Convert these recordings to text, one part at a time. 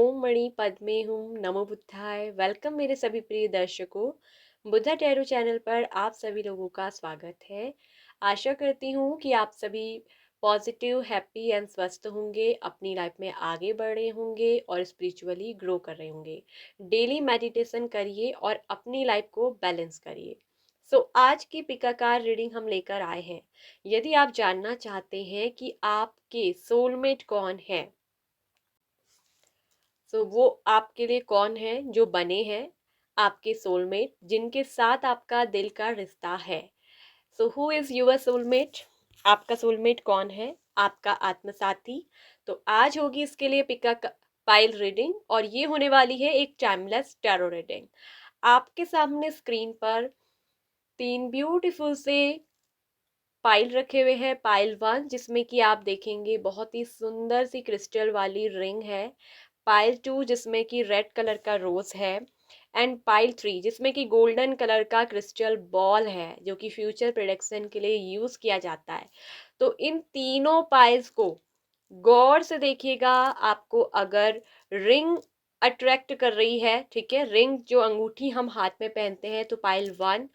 ओम मणि पद्मे हूँ, नमो बुद्धाय। वेलकम मेरे सभी प्रिय दर्शकों। बुद्धा टैरो चैनल पर आप सभी लोगों का स्वागत है। आशा करती हूँ कि आप सभी पॉजिटिव, हैप्पी एंड स्वस्थ होंगे, अपनी लाइफ में आगे बढ़ रहे होंगे और स्पिरिचुअली ग्रो कर रहे होंगे। डेली मेडिटेशन करिए और अपनी लाइफ को बैलेंस करिए। आज की पिकाकार रीडिंग हम लेकर आए हैं। यदि आप जानना चाहते हैं कि आपके सोलमेट कौन है, वो आपके लिए कौन है जो बने हैं आपके सोलमेट, जिनके साथ आपका दिल का रिश्ता है। Who is your soulmate? आपका सोलमेट कौन है? आपका आत्मसाथी। तो आज होगी इसके लिए पिका पाइल रीडिंग, और ये होने वाली है एक टाइमलेस टैरो रीडिंग। आपके सामने स्क्रीन पर तीन ब्यूटीफुल से पाइल रखे हुए हैं। पाइल 1 जिसमें कि आप देखेंगे बहुत ही सुंदर सी क्रिस्टल वाली रिंग है। पाइल 2 जिसमें कि रेड कलर का रोज है। एंड पाइल 3 जिसमें कि गोल्डन कलर का क्रिस्टल बॉल है, जो कि फ्यूचर प्रोडक्शन के लिए यूज किया जाता है। तो इन तीनों पाइल्स को गौर से देखिएगा। आपको अगर रिंग अट्रैक्ट कर रही है, ठीक है, रिंग जो अंगूठी हम हाथ में पहनते हैं, तो पाइल 1।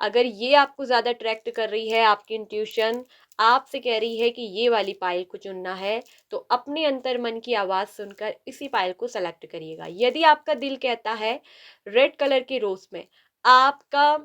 अगर ये आपको ज्यादा अट्रैक्ट कर रही है, आपकी इंट्यूशन आपसे कह रही है कि ये वाली पायल को चुनना है, तो अपने अंतर मन की आवाज सुनकर इसी पायल को सेलेक्ट करिएगा। यदि आपका दिल कहता है रेड कलर के रोज में, आपका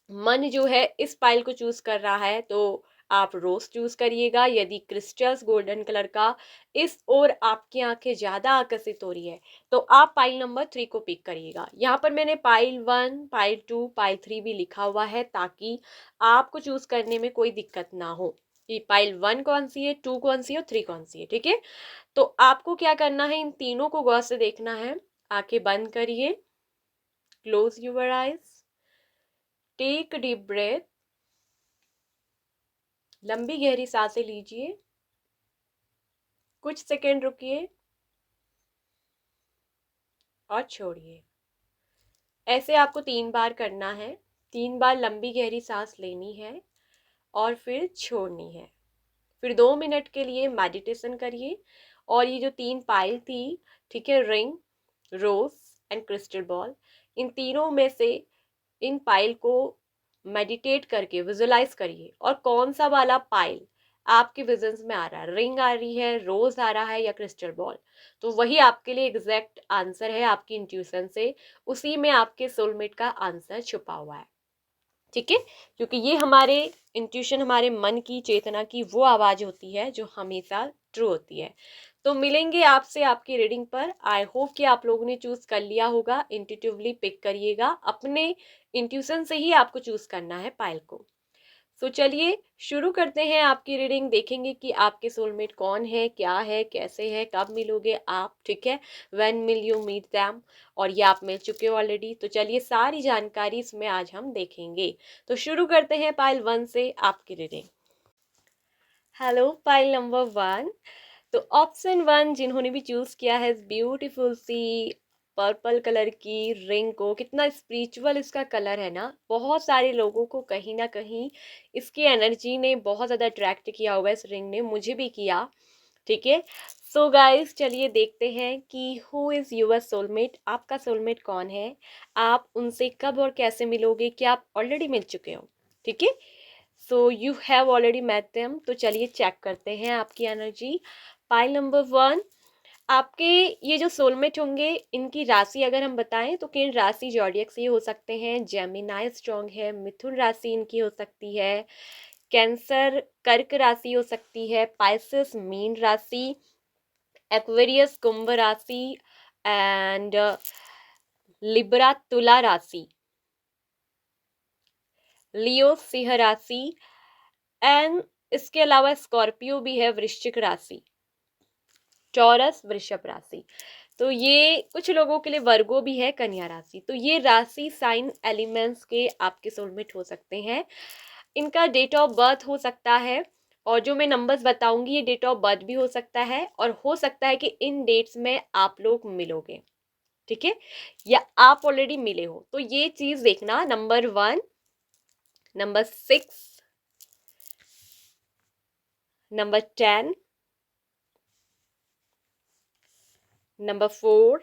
मन जो है इस पाइल को चूज कर रहा है, तो आप रोज चूज करिएगा। यदि क्रिस्टल्स गोल्डन कलर का इस ओर आपकी आंखें ज्यादा आकर्षित हो रही है, तो आप पाइल नंबर 3 को पिक करिएगा। यहाँ पर मैंने पाइल 1, पाइल 2, पाइल 3 भी लिखा हुआ है, ताकि आपको चूज करने में कोई दिक्कत ना हो कि पाइल 1 कौन सी है, 2 कौन सी है और 3 कौन सी है। ठीक है, तो आपको क्या करना है, इन तीनों को गौर से देखना है। आंखें बंद करिए, close your eyes, take deep breath, लंबी गहरी सांसें लीजिए, कुछ सेकंड रुकिए और छोड़िए। ऐसे आपको 3 बार करना है। 3 बार लंबी गहरी सांस लेनी है और फिर छोड़नी है। फिर 2 मिनट के लिए मेडिटेशन करिए। और ये जो 3 पायल थी, ठीक है, ring, rose and crystal ball, इन तीनों में से इन पायल को मेडिटेट करके विजुलाइज करिए। और कौन सा वाला पायल आपके विजन्स में आ रहा है, रिंग आ रही है, रोज आ रहा है या क्रिस्टल बॉल, तो वही आपके लिए एग्जैक्ट आंसर है आपकी इंट्यूशन से। उसी में आपके सोलमेट का आंसर छुपा हुआ है। ठीक है, क्योंकि ये हमारे इंट्यूशन, हमारे मन की चेतना की वो आवाज होती है जो हमेशा ट्रू होती है। तो मिलेंगे आपसे आपकी रीडिंग पर। आई होप कि आप लोगों ने चूज कर लिया होगा। इंट्यूटिवली पिक करिएगा, अपने इंट्यूशन से ही आपको चूज करना है पायल को। चलिए शुरू करते हैं आपकी रीडिंग। देखेंगे कि आपके सोलमेट कौन है, क्या है, कैसे है, कब मिलोगे आप। ठीक है, when will you meet them, और ये आप मिल चुके हो ऑलरेडी। तो चलिए सारी जानकारी इसमें आज हम देखेंगे। तो शुरू करते हैं पाइल 1 से आपकी रीडिंग। Hello pile number 1। तो ऑप्शन 1 जिन्होंने भी चूज किया है, ब्यूटीफुल सी पर्पल कलर की रिंग को, कितना स्पिरिचुअल इसका कलर है ना। बहुत सारे लोगों को कहीं ना कहीं इसकी एनर्जी ने बहुत ज़्यादा अट्रैक्ट किया हुआ है, इस रिंग ने, मुझे भी किया। ठीक है, सो गाइस चलिए देखते हैं कि हु इज़ योर सोलमेट, आपका सोलमेट कौन है, आप उनसे कब और कैसे मिलोगे, क्या आप ऑलरेडी मिल चुके हो। ठीक है, so you have already met them. तो चलिए चेक करते हैं आपकी एनर्जी। पाइल नंबर 1, आपके ये जो सोलमेट होंगे, इनकी राशि अगर हम बताएं तो किन राशि जॉडियक से हो सकते हैं। जेमिनाई स्ट्रॉन्ग है, मिथुन राशि इनकी हो सकती है, कैंसर कर्क राशि हो सकती है, पाइसेस मीन राशि, एक्वेरियस कुंभ राशि, एंड लिब्रा तुला राशि, लियो सिंह राशि, एंड इसके अलावा स्कॉर्पियो भी है, वृश्चिक राशि, टॉरस वृषभ राशि। तो ये कुछ लोगों के लिए वर्गो भी है, कन्या राशि। तो ये राशि साइन एलिमेंट्स के आपके सोलमेट हो सकते हैं। इनका डेट ऑफ बर्थ हो सकता है, और जो मैं नंबर्स बताऊंगी ये डेट ऑफ बर्थ भी हो सकता है, और हो सकता है कि इन डेट्स में आप लोग मिलोगे। ठीक है, या आप ऑलरेडी मिले हो। तो ये चीज देखना, number 1, number 6, number 10, number 4,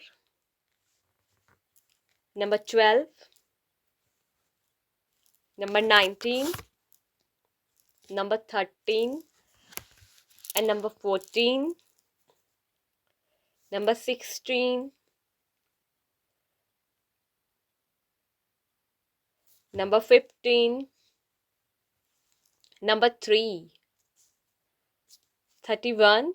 number 12, number 19, number 13, and number 14, number 16, number 15, number 3, 31.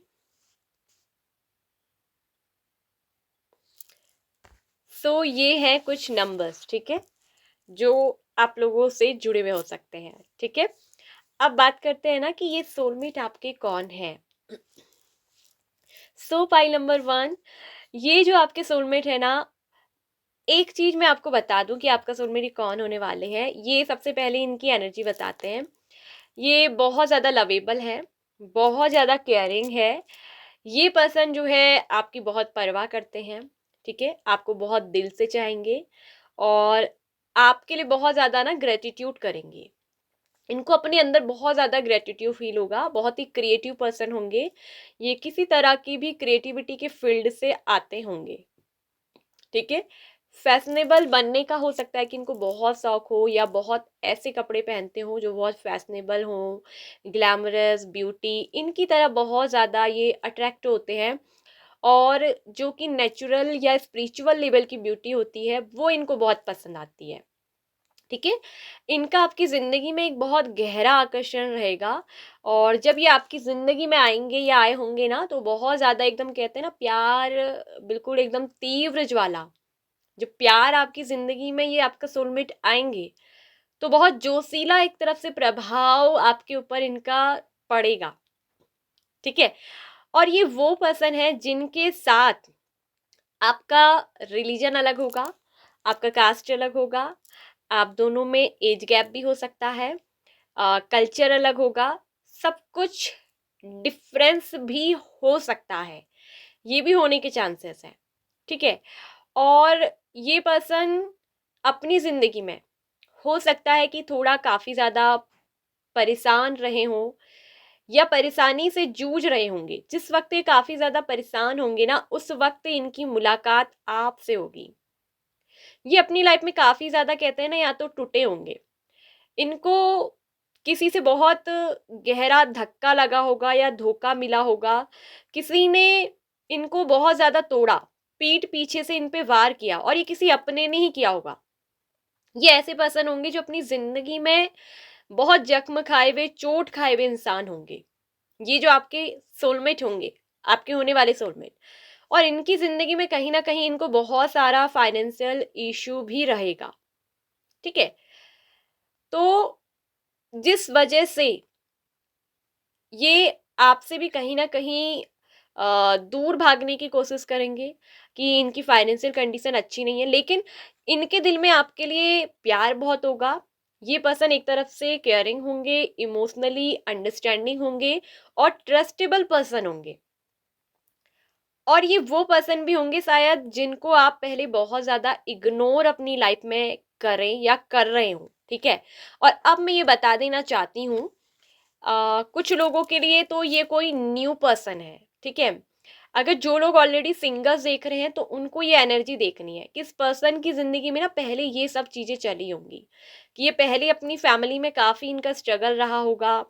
सो ये हैं कुछ नंबर्स, ठीक है, जो आप लोगों से जुड़े हुए हो सकते हैं, ठीक है। अब बात करते हैं ना कि ये सोलमेट आपके कौन है। सो पाई नंबर 1, ये जो आपके सोलमेट है ना, एक चीज मैं आपको बता दूं कि आपका सोलमेट कौन होने वाले हैं। ये सबसे पहले इनकी एनर्जी बताते हैं। ये बहुत ज़्यादा लवेबल है, बहुत ज़्यादा केयरिंग है। ये पर्सन जो है आपकी बहुत परवाह करते हैं, ठीक है, आपको बहुत दिल से चाहेंगे और आपके लिए बहुत ज़्यादा ना ग्रेटिट्यूड करेंगे। इनको अपने अंदर बहुत ज़्यादा ग्रेटिट्यूड फील होगा, बहुत ही क्रिएटिव पर्सन होंगे। ये किसी तरह की भी क्रिएटिविटी के फील्ड से आते होंगे, ठीक है। फैशनेबल बनने का हो सकता है कि इनको बहुत शौक हो, या बहुत ऐसे कपड़े पहनते हो जो बहुत फैशनेबल हो, ग्लैमरस, ब्यूटी, इनकी तरह बहुत ज़्यादा ये अट्रैक्ट होते हैं। और जो कि नेचुरल या स्पिरिचुअल लेवल की ब्यूटी होती है वो इनको बहुत पसंद आती है, ठीक है। इनका आपकी ज़िंदगी में एक बहुत गहरा आकर्षण रहेगा, और जब ये आपकी ज़िंदगी में आएंगे या आए होंगे ना, तो बहुत ज़्यादा एकदम कहते हैं ना प्यार, बिल्कुल एकदम तीव्र ज्वाला। जब प्यार आपकी ज़िंदगी में ये आपका सोलमेट आएंगे तो बहुत जोशीला एक तरफ से प्रभाव आपके ऊपर इनका पड़ेगा, ठीक है। और ये वो पर्सन है जिनके साथ आपका रिलीजन अलग होगा, आपका कास्ट अलग होगा, आप दोनों में एज गैप भी हो सकता है, कल्चर अलग होगा, सब कुछ डिफरेंस भी हो सकता है, ये भी होने के चांसेस हैं, ठीक है। और ये पर्सन अपनी ज़िंदगी में हो सकता है कि थोड़ा काफ़ी ज़्यादा परेशान रहे हों, या परेशानी से जूझ रहे होंगे। जिस वक्त ये काफ़ी ज़्यादा परेशान होंगे ना, उस वक्त इनकी मुलाकात आपसे होगी। ये अपनी लाइफ में काफ़ी ज़्यादा कहते हैं ना, या तो टूटे होंगे, इनको किसी से बहुत गहरा धक्का लगा होगा या धोखा मिला होगा, किसी ने इनको बहुत ज़्यादा तोड़ा, पीठ पीछे से इन पे वार किया, और ये किसी अपने ने ही किया होगा। ये ऐसे पर्सन होंगे जो अपनी ज़िंदगी में बहुत जख्म खाए हुए, चोट खाए हुए इंसान होंगे। ये जो आपके सोलमेट होंगे, आपके होने वाले सोलमेट, और इनकी ज़िंदगी में कहीं ना कहीं इनको बहुत सारा फाइनेंशियल इशू भी रहेगा, ठीक है। तो जिस वजह से ये आपसे भी कहीं ना कहीं दूर भागने की कोशिश करेंगे कि इनकी फाइनेंशियल कंडीशन अच्छी नहीं है, लेकिन इनके दिल में आपके लिए प्यार बहुत होगा। ये पर्सन एक तरफ से केयरिंग होंगे, इमोशनली अंडरस्टैंडिंग होंगे, और ट्रस्टेबल पर्सन होंगे। और ये वो पर्सन भी होंगे शायद जिनको आप पहले बहुत ज़्यादा इग्नोर अपनी लाइफ में करें या कर रहे हो, ठीक है। और अब मैं ये बता देना चाहती हूँ, कुछ लोगों के लिए तो ये कोई न्यू पर्सन है, ठीक है। अगर जो लोग ऑलरेडी सिंगल्स देख रहे हैं तो उनको ये एनर्जी देखनी है कि इस पर्सन की ज़िंदगी में ना पहले ये सब चीज़ें चली होंगी, कि ये पहले अपनी फैमिली में काफ़ी इनका स्ट्रगल रहा होगा,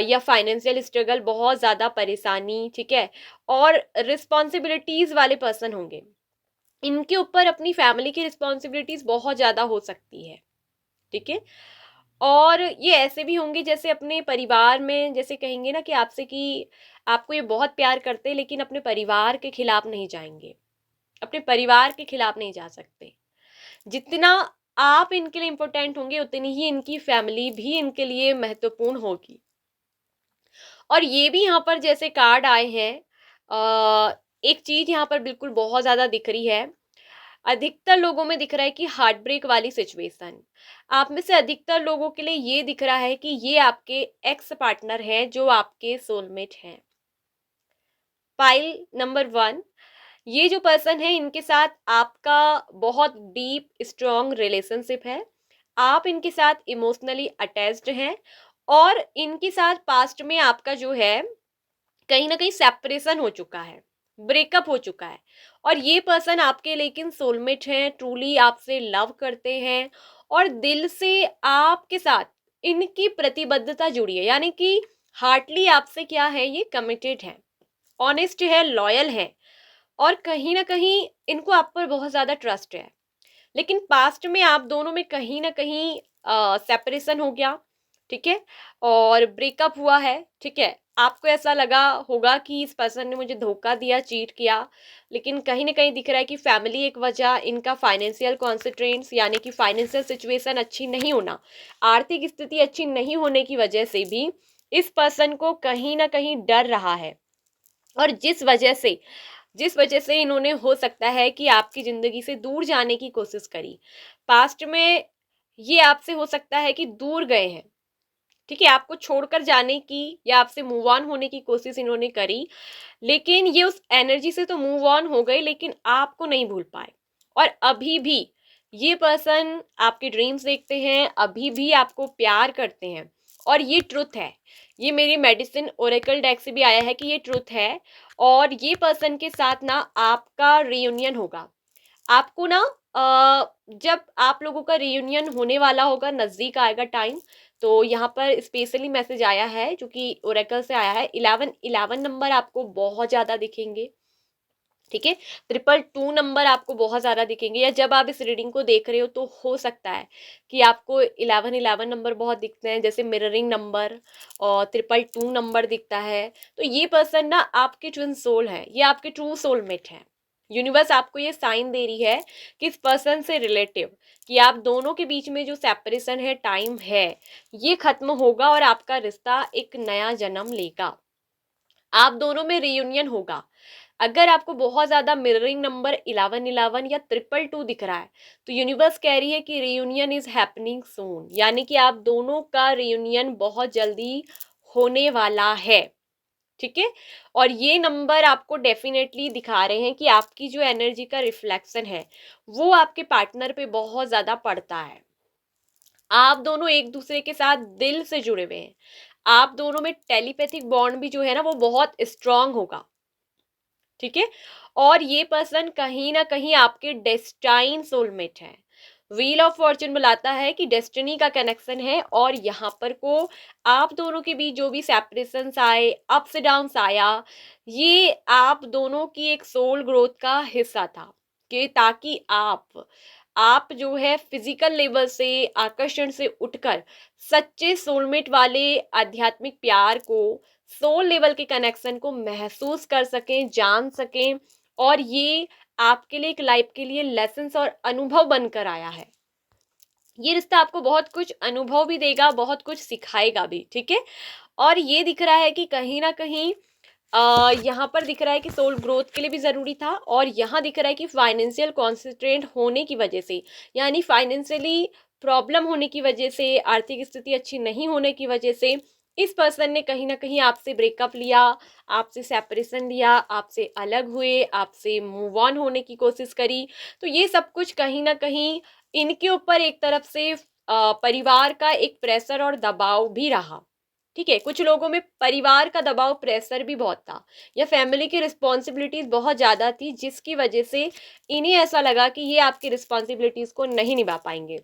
या फाइनेंशियल स्ट्रगल, बहुत ज़्यादा परेशानी, ठीक है। और रिस्पॉन्सिबिलिटीज़ वाले पर्सन होंगे, इनके ऊपर अपनी फैमिली की रिस्पॉन्सिबिलिटीज़ बहुत ज़्यादा हो सकती है, ठीक है। और ये ऐसे भी होंगे जैसे अपने परिवार में, जैसे कहेंगे ना कि आपसे कि आपको ये बहुत प्यार करते हैं, लेकिन अपने परिवार के खिलाफ नहीं जाएंगे, अपने परिवार के खिलाफ नहीं जा सकते। जितना आप इनके लिए इम्पोर्टेंट होंगे, उतनी ही इनकी फैमिली भी इनके लिए महत्वपूर्ण होगी। और ये भी यहाँ पर जैसे कार्ड आए हैं, एक चीज़ यहाँ पर बिल्कुल बहुत ज़्यादा दिख रही है, अधिकतर लोगों में दिख रहा है कि हार्ट ब्रेक वाली सिचुएशन। आप में से अधिकतर लोगों के लिए ये दिख रहा है कि ये आपके एक्स पार्टनर हैं जो आपके सोलमेट हैं। पाइल नंबर 1, ये जो पर्सन है इनके साथ आपका बहुत डीप स्ट्रॉन्ग रिलेशनशिप है, आप इनके साथ इमोशनली अटैच्ड हैं, और इनके साथ पास्ट में आपका जो है कहीं ना कहीं सेपरेशन हो चुका है, ब्रेकअप हो चुका है। और ये पर्सन आपके लेकिन सोलमेट हैं, ट्रूली आपसे लव करते हैं और दिल से आपके साथ इनकी प्रतिबद्धता जुड़ी है, यानी कि हार्टली आपसे क्या है, ये कमिटेड है, ऑनेस्ट है, लॉयल है और कहीं ना कहीं इनको आप पर बहुत ज़्यादा ट्रस्ट है। लेकिन पास्ट में आप दोनों में कहीं ना कहीं सेपरेशन हो गया, ठीक है, और ब्रेकअप हुआ है, ठीक है। आपको ऐसा लगा होगा कि इस पर्सन ने मुझे धोखा दिया, चीट किया, लेकिन कहीं ना कहीं दिख रहा है कि फैमिली एक वजह, इनका फाइनेंशियल कॉन्स्ट्रेंट्स यानी कि फाइनेंशियल सिचुएशन अच्छी नहीं होना, आर्थिक स्थिति अच्छी नहीं होने की वजह से भी इस पर्सन को कहीं ना कहीं डर रहा है। और जिस वजह से इन्होंने हो सकता है कि आपकी जिंदगी से दूर जाने की कोशिश करी। पास्ट में ये आपसे हो सकता है कि दूर गए हैं, ठीक है, आपको छोड़कर जाने की या आपसे मूव ऑन होने की कोशिश इन्होंने करी, लेकिन ये उस एनर्जी से तो मूव ऑन हो गए लेकिन आपको नहीं भूल पाए। और अभी भी ये पर्सन आपके ड्रीम्स देखते हैं, अभी भी आपको प्यार करते हैं और ये ट्रुथ है। ये मेरी मेडिसिन ओरेकल डेक से भी आया है कि ये ट्रुथ है। और ये पर्सन के साथ ना आपका रियूनियन होगा। आपको ना जब आप लोगों का रियूनियन होने वाला होगा, नज़दीक आएगा टाइम, तो यहाँ पर स्पेशली मैसेज आया है जो कि ओरेकल से आया है, 1111 नंबर आपको बहुत ज़्यादा दिखेंगे, ठीक है, 222 नंबर आपको बहुत ज़्यादा दिखेंगे। या जब आप इस रीडिंग को देख रहे हो तो हो सकता है कि आपको 1111 नंबर बहुत दिखते हैं, जैसे मिररिंग नंबर, और 222 नंबर दिखता है। तो ये पर्सन ना आपके ट्विन सोल है, ये आपके ट्रू सोलमेट है। यूनिवर्स आपको ये साइन दे रही है कि इस पर्सन से रिलेटिव, कि आप दोनों के बीच में जो सेपरेशन है, टाइम है, ये खत्म होगा और आपका रिश्ता एक नया जन्म लेगा। आप दोनों में रियूनियन होगा। अगर आपको बहुत ज्यादा मिररिंग नंबर 1111 या 222 दिख रहा है तो यूनिवर्स कह रही है कि रियूनियन इज हैपनिंग सून, यानी कि आप दोनों का रियूनियन बहुत जल्दी होने वाला है, ठीक है। और ये नंबर आपको डेफिनेटली दिखा रहे हैं कि आपकी जो एनर्जी का रिफ्लेक्शन है वो आपके पार्टनर पे बहुत ज्यादा पड़ता है। आप दोनों एक दूसरे के साथ दिल से जुड़े हुए हैं। आप दोनों में टेलीपैथिक बॉन्ड भी जो है ना वो बहुत स्ट्रांग होगा, ठीक है। और ये पर्सन कहीं ना कहीं आपके डेस्टाइन सोलमेट है। व्हील ऑफ फॉर्चून बुलाता है कि डेस्टिनी का कनेक्शन है। और यहाँ पर को आप दोनों के बीच जो भी सेपरेशन आए, अप्स डाउन्स आया, ये आप दोनों की एक सोल ग्रोथ का हिस्सा था, कि ताकि आप जो है फिजिकल लेवल से, आकर्षण से उठकर सच्चे सोलमेट वाले आध्यात्मिक प्यार को, सोल लेवल के कनेक्शन को महसूस कर सकें, जान सकें। और ये आपके लिए एक लाइफ के लिए लेसन्स और अनुभव बनकर आया है। ये रिश्ता आपको बहुत कुछ अनुभव भी देगा, बहुत कुछ सिखाएगा भी, ठीक है। और ये दिख रहा है कि कहीं ना कहीं यहाँ पर दिख रहा है कि सोल ग्रोथ के लिए भी ज़रूरी था। और यहाँ दिख रहा है कि फाइनेंशियल कॉन्सेंट्रेट होने की वजह से, यानी फाइनेंशियली प्रॉब्लम होने की वजह से, आर्थिक स्थिति अच्छी नहीं होने की वजह से इस पर्सन ने कहीं ना कहीं आपसे ब्रेकअप लिया, आपसे सेपरेशन लिया, आपसे अलग हुए, आपसे मूव ऑन होने की कोशिश करी। तो ये सब कुछ कहीं ना कहीं इनके ऊपर एक तरफ से परिवार का एक प्रेशर और दबाव भी रहा, ठीक है। कुछ लोगों में परिवार का दबाव, प्रेशर भी बहुत था, या फैमिली की रिस्पॉन्सिबिलिटीज बहुत ज़्यादा थी, जिसकी वजह से इन्हें ऐसा लगा कि ये आपकी रिस्पॉन्सिबिलिटीज को नहीं निभा पाएंगे।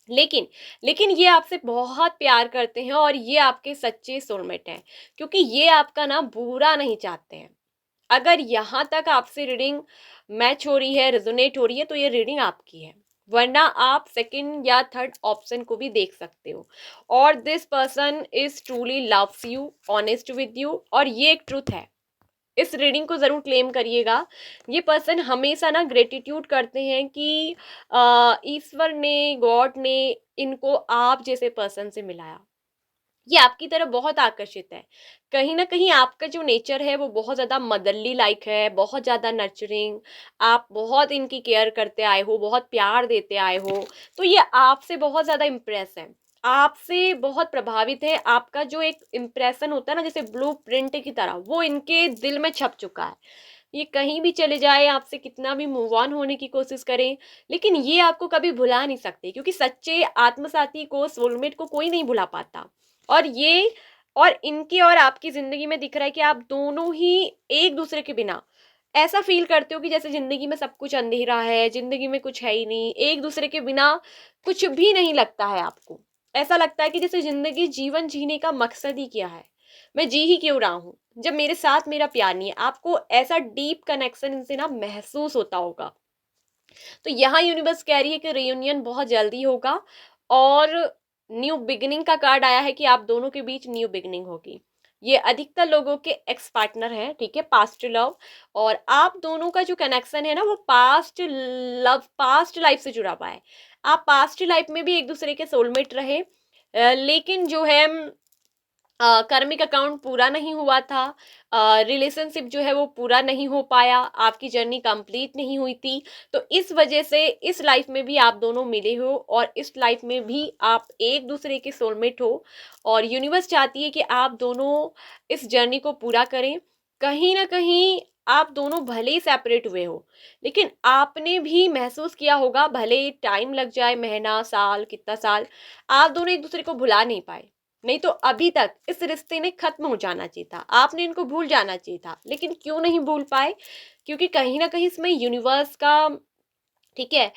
लेकिन लेकिन ये आपसे बहुत प्यार करते हैं और ये आपके सच्चे सोलमेट हैं, क्योंकि ये आपका ना बुरा नहीं चाहते हैं। अगर यहाँ तक आपसे रीडिंग मैच हो रही है, रेजोनेट हो रही है, तो ये रीडिंग आपकी है, वरना आप सेकंड या थर्ड ऑप्शन को भी देख सकते हो। और this person is truly loves you, honest with you, और ये एक ट्रूथ है। इस रीडिंग को ज़रूर क्लेम करिएगा। ये पर्सन हमेशा ना ग्रेटिट्यूड करते हैं कि ईश्वर ने, गॉड ने इनको आप जैसे पर्सन से मिलाया। ये आपकी तरफ बहुत आकर्षित है। कहीं ना कहीं आपका जो नेचर है वो बहुत ज़्यादा मदरली लाइक है, बहुत ज़्यादा नर्चरिंग, आप बहुत इनकी केयर करते आए हो, बहुत प्यार देते आए हो। तो ये आपसे बहुत ज़्यादा इम्प्रेस है, आपसे बहुत प्रभावित है। आपका जो एक इम्प्रेशन होता है ना, जैसे ब्लू प्रिंट की तरह, वो इनके दिल में छप चुका है। ये कहीं भी चले जाए, आपसे कितना भी मूव ऑन होने की कोशिश करें, लेकिन ये आपको कभी भुला नहीं सकते, क्योंकि सच्चे आत्मसाथी को, सोलमेट को कोई नहीं भुला पाता। और ये, और इनकी और आपकी ज़िंदगी में दिख रहा है कि आप दोनों ही एक दूसरे के बिना ऐसा फील करते हो कि जैसे ज़िंदगी में सब कुछ अंधेरा है, ज़िंदगी में कुछ है ही नहीं, एक दूसरे के बिना कुछ भी नहीं लगता है आपको। ऐसा लगता है कि जैसे ज़िंदगी जीवन जीने का मकसद ही क्या है, मैं जी ही क्यों रहा हूँ जब मेरे साथ मेरा प्यार नहीं है। आपको ऐसा डीप कनेक्शन इनसे ना महसूस होता होगा। तो यहाँ यूनिवर्स कह रही है कि रियूनियन बहुत जल्दी होगा, और न्यू बिगिनिंग का कार्ड आया है कि आप दोनों के बीच न्यू बिगिनिंग होगी। ये अधिकतर लोगों के एक्स पार्टनर हैं, ठीक है, पास्ट लव। और आप दोनों का जो कनेक्शन है ना, वो पास्ट लव, पास्ट लाइफ से जुड़ा हुआ है। आप पास्ट लाइफ में भी एक दूसरे के सोलमेट रहे, लेकिन जो है कर्मिक अकाउंट पूरा नहीं हुआ था, रिलेशनशिप जो है वो पूरा नहीं हो पाया, आपकी जर्नी कंप्लीट नहीं हुई थी। तो इस वजह से इस लाइफ में भी आप दोनों मिले हो, और इस लाइफ में भी आप एक दूसरे के सोलमेट हो। और यूनिवर्स चाहती है कि आप दोनों इस जर्नी को पूरा करें। कहीं ना कहीं आप दोनों भले ही सेपरेट हुए हो, लेकिन आपने भी महसूस किया होगा, भले टाइम लग जाए, महीना, साल, कितना साल, आप दोनों एक दूसरे को भुला नहीं पाए। नहीं तो अभी तक इस रिश्ते ने खत्म हो जाना चाहिए था, आपने इनको भूल जाना चाहिए था, लेकिन क्यों नहीं भूल पाए? क्योंकि कहीं ना कहीं इसमें यूनिवर्स का, ठीक है,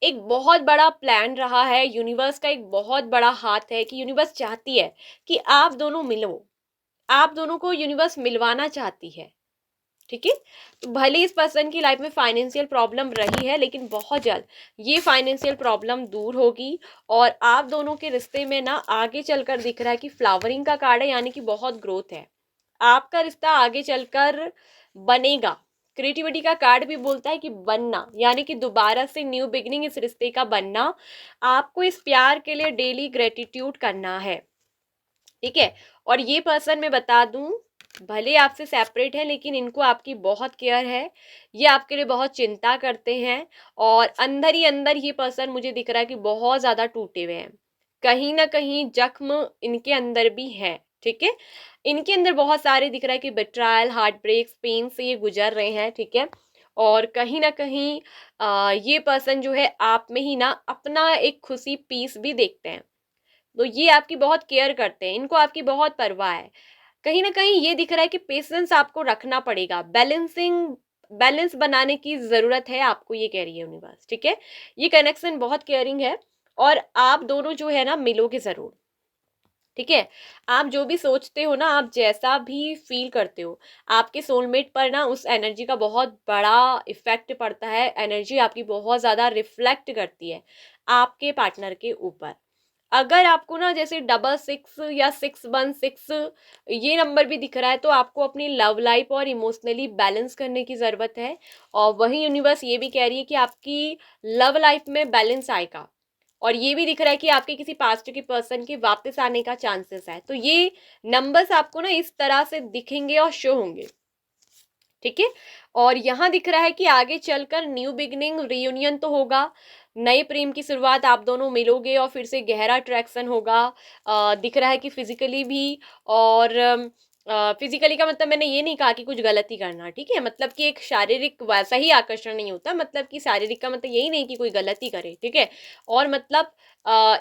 एक बहुत बड़ा प्लान रहा है, यूनिवर्स का एक बहुत बड़ा हाथ है कि यूनिवर्स चाहती है कि आप दोनों मिलो, आप दोनों को यूनिवर्स मिलवाना चाहती है। ठीक है, तो भले इस पर्सन की लाइफ में फाइनेंशियल प्रॉब्लम रही है, लेकिन बहुत जल्द ये फाइनेंशियल प्रॉब्लम दूर होगी, और आप दोनों के रिश्ते में ना आगे चलकर दिख रहा है कि फ्लावरिंग का कार्ड है, यानी कि बहुत ग्रोथ है। आपका रिश्ता आगे चलकर बनेगा। क्रिएटिविटी का कार्ड भी बोलता है कि बनना, यानी कि दोबारा से न्यू बिगनिंग, इस रिश्ते का बनना। आपको इस प्यार के लिए डेली ग्रेटिट्यूड करना है, ठीक है। और ये पर्सन मैं बता दूं, भले आपसे सेपरेट है, लेकिन इनको आपकी बहुत केयर है, ये आपके लिए बहुत चिंता करते हैं। और अंदर ही अंदर ये पर्सन मुझे दिख रहा है कि बहुत ज़्यादा टूटे हुए हैं, कहीं ना कहीं जख्म इनके अंदर भी है, ठीक है। इनके अंदर बहुत सारे दिख रहा है कि बेट्रायल, हार्ट ब्रेक्स, पेन से ये गुजर रहे हैं, ठीक है। और कहीं ना कहीं ये पर्सन जो है आप में ही ना अपना एक खुशी, पीस भी देखते हैं। तो ये आपकी बहुत केयर करते हैं, इनको आपकी बहुत परवाह है। कहीं ना कहीं ये दिख रहा है कि पेशेंस आपको रखना पड़ेगा, बैलेंस बनाने की ज़रूरत है आपको, ये कह रही है यूनिवर्स, ठीक है। ये कनेक्शन बहुत केयरिंग है, और आप दोनों जो है ना मिलोगे ज़रूर, ठीक है। आप जो भी सोचते हो ना, आप जैसा भी फील करते हो, आपके सोलमेट पर ना उस एनर्जी का बहुत बड़ा इफेक्ट पड़ता है, एनर्जी आपकी बहुत ज़्यादा रिफ्लेक्ट करती है आपके पार्टनर के ऊपर। अगर आपको ना जैसे 66 या 616 ये नंबर भी दिख रहा है, तो आपको अपनी लव लाइफ और इमोशनली बैलेंस करने की ज़रूरत है। और वहीं यूनिवर्स ये भी कह रही है कि आपकी लव लाइफ में बैलेंस आएगा। और ये भी दिख रहा है कि आपके किसी पास्ट के पर्सन के वापस आने का चांसेस है। तो ये नंबर्स आपको ना इस तरह से दिखेंगे और शो होंगे, ठीक है। और यहाँ दिख रहा है कि आगे चलकर न्यू बिगनिंग, रियूनियन तो होगा, नए प्रेम की शुरुआत, आप दोनों मिलोगे और फिर से गहरा अट्रैक्शन होगा। दिख रहा है कि फिजिकली भी, और फिजिकली का मतलब मैंने ये नहीं कहा कि कुछ गलती करना, ठीक है, मतलब कि एक शारीरिक वैसा ही आकर्षण नहीं होता, मतलब कि शारीरिक का मतलब यही नहीं कि कोई गलती करे, ठीक है। और मतलब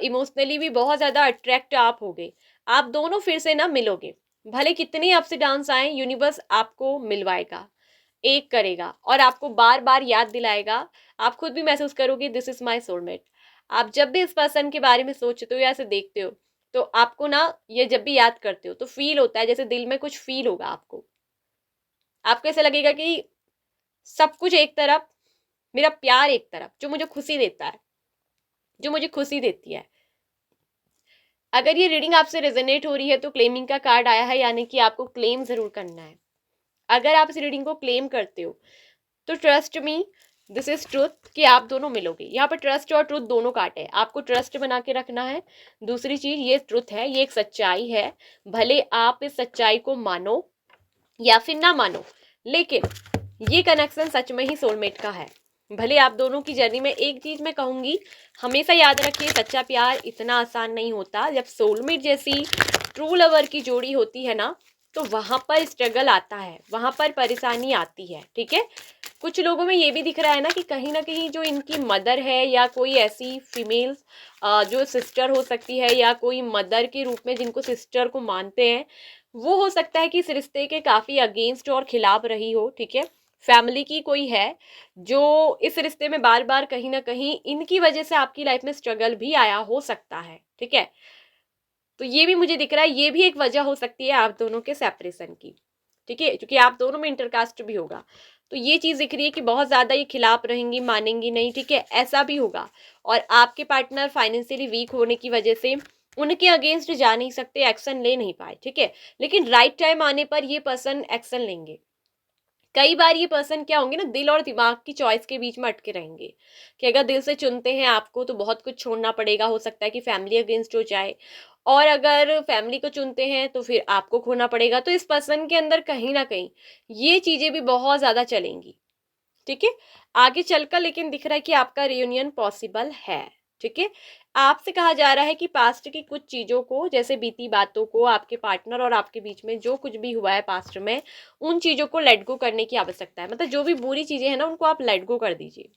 इमोशनली भी बहुत ज़्यादा अट्रैक्ट आप होगे, आप दोनों फिर से ना मिलोगे। भले कितने अप्स डाउन्स आए, यूनिवर्स आपको मिलवाएगा, एक करेगा, और आपको बार बार याद दिलाएगा। आप खुद भी महसूस करोगे दिस इज माई सोलमेट। आप जब भी इस पर्सन के बारे में सोचते हो या ऐसे देखते हो, तो आपको ना ये जब भी याद करते हो तो फील होता है, जैसे दिल में कुछ फील होगा आपको। आपको ऐसा लगेगा कि सब कुछ एक तरफ, मेरा प्यार एक तरफ, जो मुझे खुशी देता है, जो मुझे खुशी देती है। अगर ये रीडिंग आपसे रेजोनेट हो रही है, तो क्लेमिंग का कार्ड आया है, यानी कि आपको क्लेम जरूर करना है। अगर आप इस रीडिंग को क्लेम करते हो, तो trust me, this is truth, कि आप दोनों मिलोगे। यहाँ पर ट्रस्ट और ट्रुथ दोनों काट है, आपको ट्रस्ट बना के रखना है। दूसरी चीज ये ट्रुथ है, ये एक सच्चाई है। भले आप इस सच्चाई को मानो या फिर ना मानो, लेकिन ये कनेक्शन सच में ही सोलमेट का है। भले आप दोनों की जर्नी में, एक चीज मैं कहूंगी, हमेशा याद रखिए, सच्चा प्यार इतना आसान नहीं होता। जब सोलमेट जैसी ट्रू लवर की जोड़ी होती है ना, तो वहां पर स्ट्रगल आता है, वहां पर परेशानी आती है, ठीक है। कुछ लोगों में ये भी दिख रहा है ना कहीं जो इनकी मदर है, या कोई ऐसी फीमेल जो सिस्टर हो सकती है, या कोई मदर के रूप में जिनको सिस्टर को मानते हैं, वो हो सकता है कि इस रिश्ते के काफ़ी अगेंस्ट और खिलाफ रही हो, ठीक है। फैमिली की कोई है जो इस रिश्ते में बार बार कहीं ना कहीं इनकी वजह से आपकी लाइफ में स्ट्रगल भी आया हो सकता है, ठीक है। तो ये भी मुझे दिख रहा है, ये भी एक वजह हो सकती है आप दोनों के सेपरेशन की, ठीक है, क्योंकि आप दोनों में इंटरकास्ट भी होगा। तो ये चीज दिख रही है कि बहुत ज्यादा ये खिलाफ रहेंगी, मानेंगी नहीं, ठीक है, ऐसा भी होगा। और आपके पार्टनर फाइनेंशियली वीक होने की वजह से उनके अगेंस्ट जा नहीं सकते, एक्शन ले नहीं पाए, ठीक है। लेकिन राइट टाइम आने पर ये पर्सन एक्शन लेंगे। कई बार ये पर्सन क्या होंगे ना, दिल और दिमाग की चॉइस के बीच में अटके रहेंगे कि अगर दिल से चुनते हैं आपको तो बहुत कुछ छोड़ना पड़ेगा, हो सकता है कि फैमिली अगेंस्ट हो जाए, और अगर फैमिली को चुनते हैं तो फिर आपको खोना पड़ेगा। तो इस पर्सन के अंदर कहीं ना कहीं ये चीजें भी बहुत ज्यादा चलेंगी, ठीक है, आगे चलकर। लेकिन दिख रहा है कि आपका रियूनियन पॉसिबल है, ठीक है। आपसे कहा जा रहा है कि पास्ट की कुछ चीजों को, जैसे बीती बातों को, आपके पार्टनर और आपके बीच में जो कुछ भी हुआ है पास्ट में, उन चीजों को लेट गो करने की आवश्यकता है। मतलब जो भी बुरी चीजें हैं ना, उनको आप लेट गो कर दीजिए।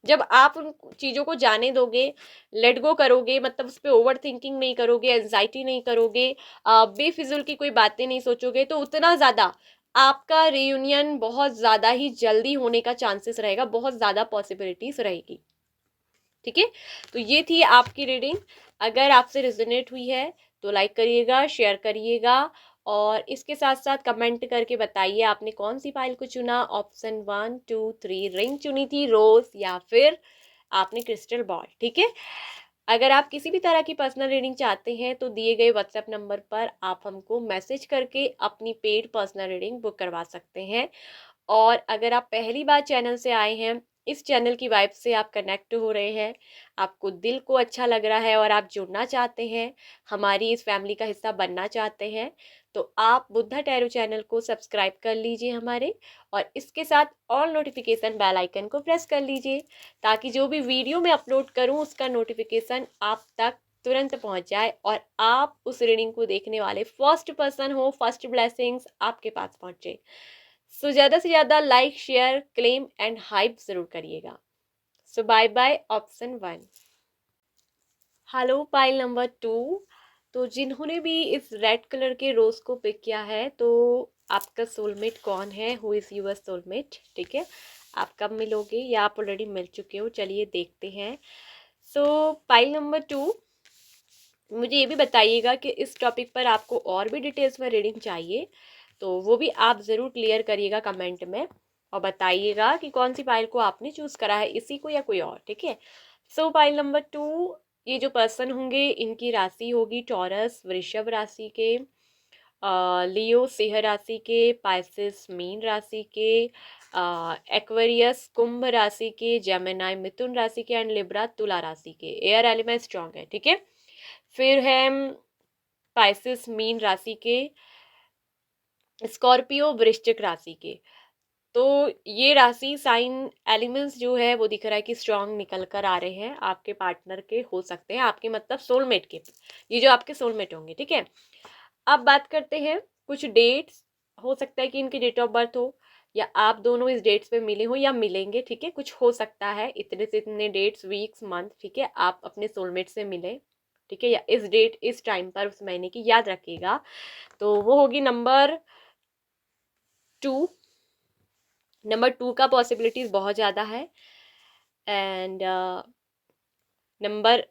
जब आप उन चीजों को जाने दोगे, लेट गो करोगे, मतलब उस पर ओवर थिंकिंग नहीं करोगे, एंजाइटी नहीं करोगे, बेफिजुल की कोई बातें नहीं सोचोगे, तो उतना ज्यादा आपका रियूनियन बहुत ज्यादा ही जल्दी होने का चांसेस रहेगा, बहुत ज्यादा पॉसिबिलिटीज रहेगी, ठीक है। तो ये थी आपकी रीडिंग। अगर आपसे रिजोनेट हुई है तो लाइक करिएगा, शेयर करिएगा, और इसके साथ साथ कमेंट करके बताइए आपने कौन सी फाइल को चुना, ऑप्शन 1 2 3 रिंग चुनी थी, रोज, या फिर आपने क्रिस्टल बॉल, ठीक है। अगर आप किसी भी तरह की पर्सनल रीडिंग चाहते हैं तो दिए गए व्हाट्सएप नंबर पर आप हमको मैसेज करके अपनी पेड पर्सनल रीडिंग बुक करवा सकते हैं। और अगर आप पहली बार चैनल से आए हैं, इस चैनल की वाइब से आप कनेक्ट हो रहे हैं, आपको दिल को अच्छा लग रहा है और आप जुड़ना चाहते हैं, हमारी इस फैमिली का हिस्सा बनना चाहते हैं, तो आप बुद्धा टैरो चैनल को सब्सक्राइब कर लीजिए हमारे, और इसके साथ ऑल नोटिफिकेशन बेल आइकन को प्रेस कर लीजिए, ताकि जो भी वीडियो मैं अपलोड करूं उसका नोटिफिकेशन आप तक तुरंत पहुंच जाए और आप उस रीडिंग को देखने वाले फर्स्ट पर्सन हो, फर्स्ट ब्लेसिंग्स आपके पास पहुंचे। सो ज़्यादा से ज़्यादा like, share, claim and hype ज़रूर करिएगा। So bye bye option 1। Hello pile number 2। तो जिन्होंने भी इस रेड कलर के रोज़ को पिक किया है, तो आपका सोलमेट कौन है, हु इज़ यूर सोलमेट, ठीक है। आप कब मिलोगे या आप ऑलरेडी मिल चुके हो, चलिए देखते हैं। सो पाइल नंबर 2, मुझे ये भी बताइएगा कि इस टॉपिक पर आपको और भी डिटेल्स में रीडिंग चाहिए, तो वो भी आप ज़रूर क्लियर करिएगा कमेंट में, और बताइएगा कि कौन सी फाइल को आपने चूज़ करा है, इसी को या कोई और, ठीक है। सो फाइल नंबर 2, ये जो पर्सन होंगे इनकी राशि होगी टॉरस वृषभ राशि के, लियो सिंह राशि के, पाइसेस मीन राशि के, एक्वेरियस कुंभ राशि के, जेमिनाई मिथुन राशि के, एंड लिब्रा तुला राशि के। एयर एलिमेंट स्ट्रॉन्ग है, ठीक है। फिर है पाइसेस मीन राशि के, स्कॉर्पियो वृश्चिक राशि के। तो ये राशि साइन एलिमेंट्स जो है वो दिख रहा है कि स्ट्रांग निकल कर आ रहे हैं, आपके पार्टनर के हो सकते हैं, आपके मतलब सोलमेट के, ये जो आपके सोलमेट होंगे, ठीक है। अब बात करते हैं कुछ डेट्स। हो सकता है कि इनकी डेट ऑफ बर्थ हो, या आप दोनों इस डेट्स पे मिले हो या मिलेंगे, ठीक है, कुछ हो सकता है, इतने से इतने डेट्स, वीक्स, मंथ, ठीक है, आप अपने सोलमेट से मिले, ठीक है, या इस डेट इस टाइम पर उस महीने की याद रखिएगा। तो वो होगी नंबर 2। नंबर 2 का पॉसिबिलिटीज बहुत ज़्यादा है। And number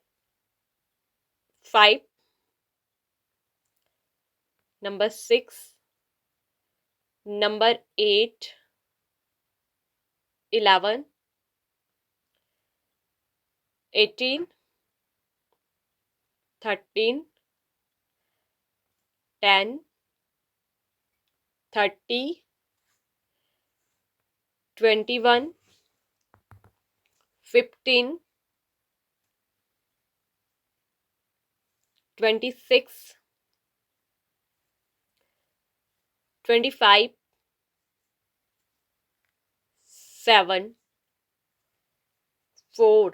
5, number 6, number 8, 11, 18, 13, 10, 30, 21, 15, 26, 25, 7, 4,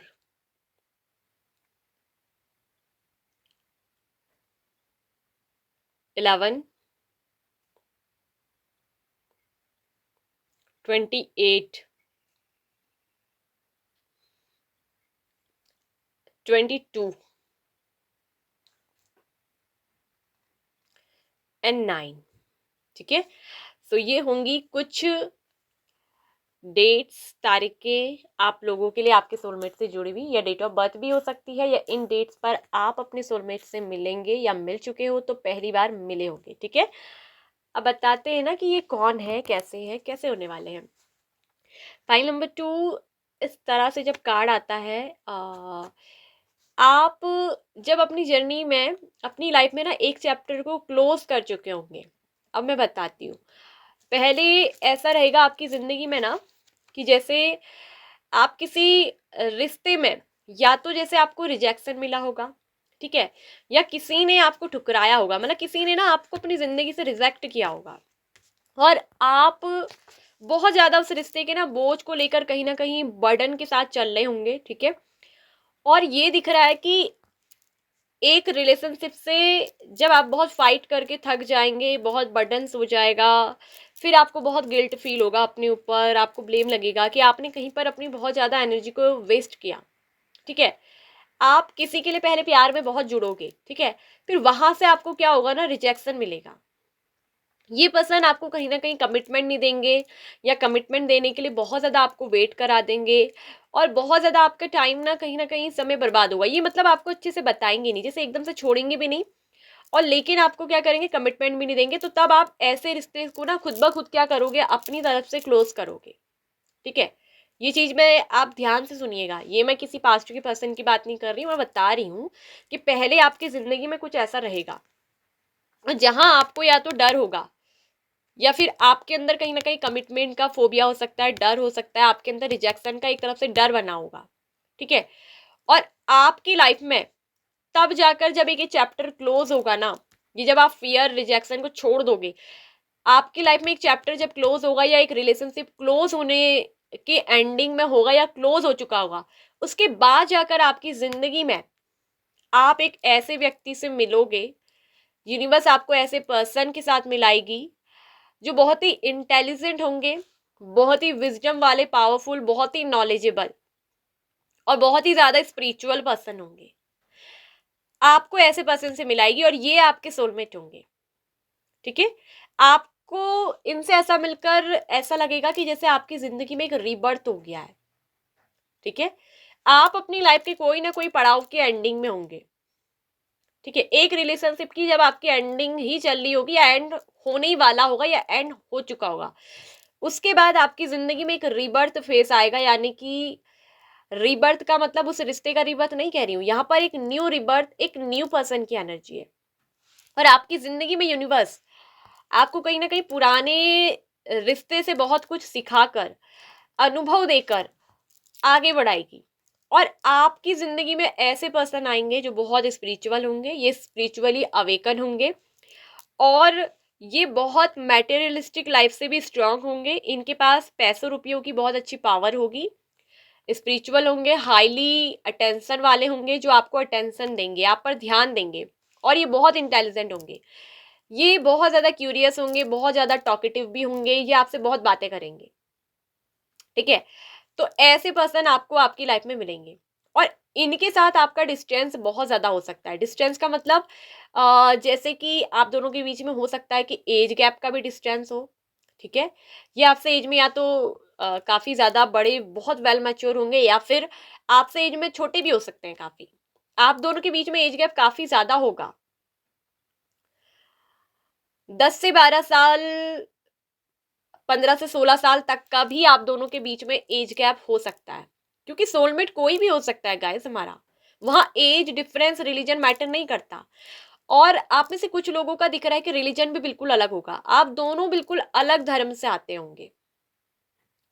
11, 28, 22 and 9, ठीक है। सो ये होंगी कुछ डेट्स, तारीखें आप लोगों के लिए आपके सोलमेट से जुड़ी हुई या डेट ऑफ बर्थ भी हो सकती है, या इन डेट्स पर आप अपने सोलमेट से मिलेंगे या मिल चुके हो तो पहली बार मिले होंगे। ठीक है, अब बताते हैं ना कि ये कौन है, कैसे होने वाले हैं। फाइल नंबर 2 इस तरह से जब कार्ड आता है, आप जब अपनी जर्नी में, अपनी लाइफ में ना एक चैप्टर को क्लोज कर चुके होंगे। अब मैं बताती हूँ। पहले ऐसा रहेगा आपकी ज़िंदगी में ना कि जैसे आप किसी रिश्ते में, या तो जैसे आपको रिजेक्शन मिला होगा, ठीक है, या किसी ने आपको ठुकराया होगा, मतलब किसी ने ना आपको अपनी ज़िंदगी से रिजेक्ट किया होगा, और आप बहुत ज़्यादा उस रिश्ते के ना बोझ को लेकर कहीं ना कहीं बर्डन के साथ चल रहे होंगे। ठीक है, और ये दिख रहा है कि एक रिलेशनशिप से जब आप बहुत फाइट करके थक जाएंगे, बहुत बर्डन्स हो जाएगा, फिर आपको बहुत गिल्ट फील होगा अपने ऊपर, आपको ब्लेम लगेगा कि आपने कहीं पर अपनी बहुत ज़्यादा एनर्जी को वेस्ट किया। ठीक है, आप किसी के लिए पहले प्यार में बहुत जुड़ोगे, ठीक है, फिर वहां से आपको क्या होगा ना, रिजेक्शन मिलेगा। ये पर्सन आपको कहीं ना कहीं कमिटमेंट नहीं देंगे, या कमिटमेंट देने के लिए बहुत ज़्यादा आपको वेट करा देंगे, और बहुत ज़्यादा आपका टाइम ना कहीं समय बर्बाद होगा। ये मतलब आपको अच्छे से बताएंगे नहीं, जैसे एकदम से छोड़ेंगे भी नहीं, और लेकिन आपको क्या करेंगे, कमिटमेंट भी नहीं देंगे। तो तब आप ऐसे रिश्ते को ना खुद ब खुद क्या करोगे, अपनी तरफ से क्लोज करोगे। ठीक है, ये चीज़ में आप ध्यान से सुनिएगा। ये मैं किसी पास्ट के पर्सन की बात नहीं कर रही हूँ, मैं बता रही हूँ कि पहले आपकी ज़िंदगी में कुछ ऐसा रहेगा जहां आपको या तो डर होगा, या फिर आपके अंदर कहीं ना कहीं कमिटमेंट का फोबिया हो सकता है, डर हो सकता है, आपके अंदर रिजेक्शन का एक तरफ से डर बना होगा। ठीक है, और आपकी लाइफ में तब जाकर जब एक ये चैप्टर क्लोज होगा ना, ये जब आप फियर रिजेक्शन को छोड़ दोगे, आपकी लाइफ में एक चैप्टर जब क्लोज होगा, या एक रिलेशनशिप क्लोज होने के एंडिंग में होगा या क्लोज हो चुका होगा, उसके बाद जाकर आपकी जिंदगी में आप एक ऐसे व्यक्ति से मिलोगे, यूनिवर्स आपको ऐसे पर्सन के साथ मिलाएगी जो बहुत ही इंटेलिजेंट होंगे, बहुत ही विजडम वाले, पावरफुल, बहुत ही नॉलेजेबल, और बहुत ही ज्यादा स्पिरिचुअल पर्सन होंगे। आपको ऐसे पर्सन से मिलाएगी और ये आपके सोलमेट होंगे। ठीक है, आपको इनसे ऐसा मिलकर ऐसा लगेगा कि जैसे आपकी जिंदगी में एक रीबर्थ हो गया है। ठीक है, आप अपनी लाइफ के कोई ना कोई पड़ाव के एंडिंग में होंगे। ठीक है, एक रिलेशनशिप की जब आपकी एंडिंग ही चल रही होगी, या एंड होने ही वाला होगा, या एंड हो चुका होगा, उसके बाद आपकी जिंदगी में एक रीबर्थ फेस आएगा। यानी कि रीबर्थ का मतलब उस रिश्ते का रीबर्थ नहीं कह रही हूँ, यहाँ पर एक न्यू रीबर्थ, एक न्यू पर्सन की एनर्जी है। और आपकी जिंदगी में यूनिवर्स आपको कहीं ना कहीं पुराने रिश्ते से बहुत कुछ सिखाकर, अनुभव देकर आगे बढ़ाएगी। और आपकी जिंदगी में ऐसे पर्सन आएंगे जो बहुत स्पिरिचुअल होंगे, ये स्पिरिचुअली अवेकन होंगे, और ये बहुत मैटेरियलिस्टिक लाइफ से भी स्ट्रांग होंगे। इनके पास पैसों रुपयों की बहुत अच्छी पावर होगी, स्पिरिचुअल होंगे, हाईली अटेंशन वाले होंगे, जो आपको अटेंशन देंगे, आप पर ध्यान देंगे, और ये बहुत इंटेलिजेंट होंगे, ये बहुत ज़्यादा क्यूरियस होंगे, बहुत ज़्यादा टॉकेटिव भी होंगे, ये आपसे बहुत बातें करेंगे। ठीक है, तो ऐसे पर्सन आपको आपकी लाइफ में मिलेंगे, और इनके साथ आपका डिस्टेंस बहुत ज़्यादा हो सकता है। डिस्टेंस का मतलब जैसे कि आप दोनों के बीच में हो सकता है कि एज गैप का भी डिस्टेंस हो। ठीक है, ये आपसे एज में या तो काफ़ी ज़्यादा बड़े, बहुत वेल मैच्योर होंगे, या फिर आपसे एज में छोटे भी हो सकते हैं काफ़ी। आप दोनों के बीच में एज गैप काफ़ी ज़्यादा होगा, 10 से 12 साल, 15 से 16 साल तक का भी आप दोनों के बीच में एज गैप हो सकता है, क्योंकि सोलमेट कोई भी हो सकता है गाइस हमारा। वहां एज डिफरेंस, रिलीजन मैटर नहीं करता। और आप में से कुछ लोगों का दिख रहा है कि रिलीजन भी बिल्कुल अलग होगा, आप दोनों बिल्कुल अलग धर्म से आते होंगे।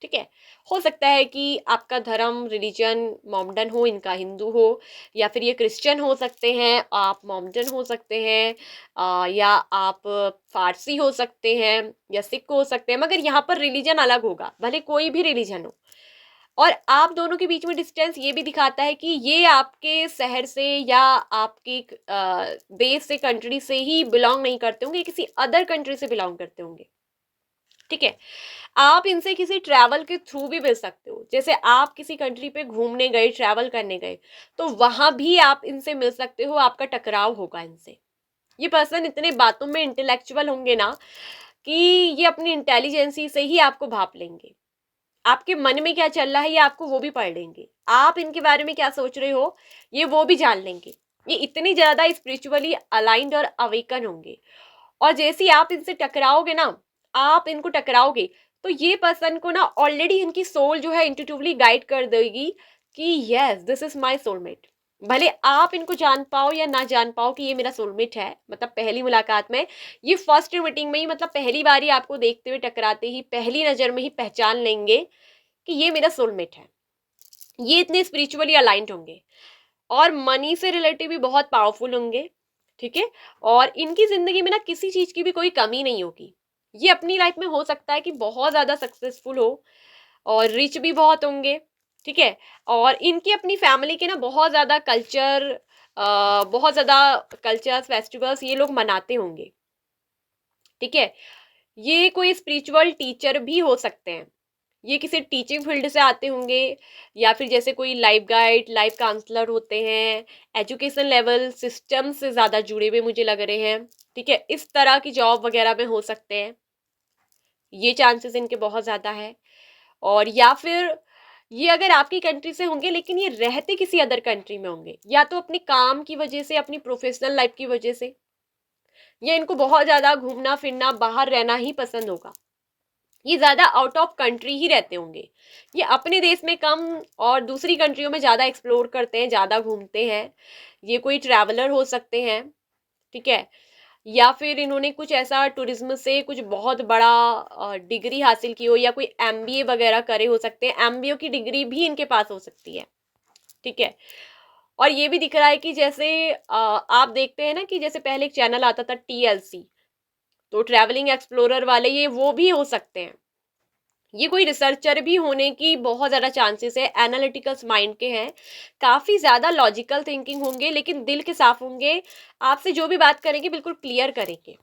ठीक है, हो सकता है कि आपका धर्म, रिलीजन मोमडन हो, इनका हिंदू हो, या फिर ये क्रिश्चियन हो सकते हैं, आप मोमडन हो सकते हैं, या आप फारसी हो सकते हैं, या सिख हो सकते हैं, मगर यहाँ पर रिलीजन अलग होगा, भले कोई भी रिलीजन हो। और आप दोनों के बीच में डिस्टेंस ये भी दिखाता है कि ये आपके शहर से या आपके देश से, कंट्री से ही बिलोंग नहीं करते होंगे, किसी अदर कंट्री से बिलोंग करते होंगे। ठीक है, आप इनसे किसी ट्रैवल के थ्रू भी मिल सकते हो, जैसे आप किसी कंट्री पे घूमने गए, ट्रैवल करने गए, तो वहां भी आप इनसे मिल सकते हो, आपका टकराव होगा इनसे। ये पर्सन इतने बातों में इंटेलेक्चुअल होंगे ना कि ये अपनी इंटेलिजेंसी से ही आपको भाप लेंगे, आपके मन में क्या चल रहा है ये आपको वो भी पढ़ लेंगे, आप इनके बारे में क्या सोच रहे हो ये वो भी जान लेंगे। ये इतनी ज़्यादा स्पिरिचुअली अलाइंड और अवेकन होंगे। और जैसे ही आप इनसे टकराओगे ना, आप इनको टकराओगे, तो ये पर्सन को ना ऑलरेडी इनकी सोल जो है इंट्यूटिवली गाइड कर देगी कि yes this is my soulmate. भले आप इनको जान पाओ या ना जान पाओ कि ये मेरा सोलमेट है, मतलब पहली मुलाकात में, ये फर्स्ट मीटिंग में ही, मतलब पहली बार ही आपको देखते हुए टकराते ही पहली नज़र में ही पहचान लेंगे कि ये मेरा सोलमेट है। ये इतने स्पिरिचुअली अलाइंड होंगे और मनी से रिलेटिव भी बहुत पावरफुल होंगे, ठीक है। और इनकी ज़िंदगी में ना किसी चीज़ की भी कोई कमी नहीं होगी। ये अपनी लाइफ में हो सकता है कि बहुत ज़्यादा सक्सेसफुल हो और रिच भी बहुत होंगे, ठीक है। और इनकी अपनी फैमिली के ना बहुत ज़्यादा कल्चर्स फेस्टिवल्स ये लोग मनाते होंगे, ठीक है। ये कोई स्पिरिचुअल टीचर भी हो सकते हैं, ये किसी टीचिंग फील्ड से आते होंगे, या फिर जैसे कोई लाइफ गाइड लाइफ काउंसलर होते हैं, एजुकेशन लेवल सिस्टम से ज़्यादा जुड़े हुए मुझे लग रहे हैं, ठीक है। इस तरह की जॉब वगैरह में हो सकते हैं, ये चांसेस इनके बहुत ज़्यादा है। और या फिर ये अगर आपकी कंट्री से होंगे लेकिन ये रहते किसी अदर कंट्री में होंगे, या तो अपने काम की वजह से, अपनी प्रोफेशनल लाइफ की वजह से, या इनको बहुत ज़्यादा घूमना फिरना बाहर रहना ही पसंद होगा। ये ज़्यादा आउट ऑफ कंट्री ही रहते होंगे, ये अपने देश में कम और दूसरी कंट्रियों में ज़्यादा एक्सप्लोर करते हैं, ज़्यादा घूमते हैं। ये कोई ट्रैवलर हो सकते हैं, ठीक है। या फिर इन्होंने कुछ ऐसा टूरिज्म से कुछ बहुत बड़ा डिग्री हासिल की हो, या कोई एमबीए वगैरह करे हो सकते हैं, एमबीए की डिग्री भी इनके पास हो सकती है, ठीक है। और ये भी दिख रहा है कि जैसे आप देखते हैं ना कि जैसे पहले एक चैनल आता था टीएलसी, तो ट्रैवलिंग एक्सप्लोरर वाले, ये वो भी हो सकते हैं। ये कोई रिसर्चर भी होने की बहुत ज़्यादा चांसेस है, एनालिटिकल्स माइंड के हैं, काफ़ी ज़्यादा लॉजिकल थिंकिंग होंगे, लेकिन दिल के साफ होंगे, आपसे जो भी बात करेंगे बिल्कुल क्लियर करेंगे,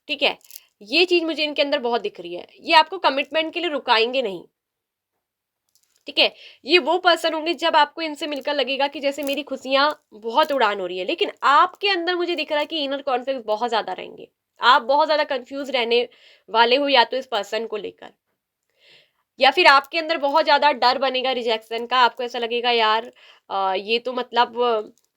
ठीक है। ये चीज़ मुझे इनके अंदर बहुत दिख रही है। ये आपको कमिटमेंट के लिए रुकाएंगे नहीं, ठीक है। ये वो पर्सन होंगे जब आपको इनसे मिलकर लगेगा कि जैसे मेरी खुशियाँ बहुत उड़ान हो रही है, लेकिन आपके अंदर मुझे दिख रहा है कि इनर कॉन्फ्लिक्ट बहुत ज़्यादा रहेंगे, आप बहुत ज़्यादा कंफ्यूज रहने वाले हो, या तो इस पर्सन को लेकर, या फिर आपके अंदर बहुत ज़्यादा डर बनेगा रिजेक्शन का। आपको ऐसा लगेगा यार ये तो मतलब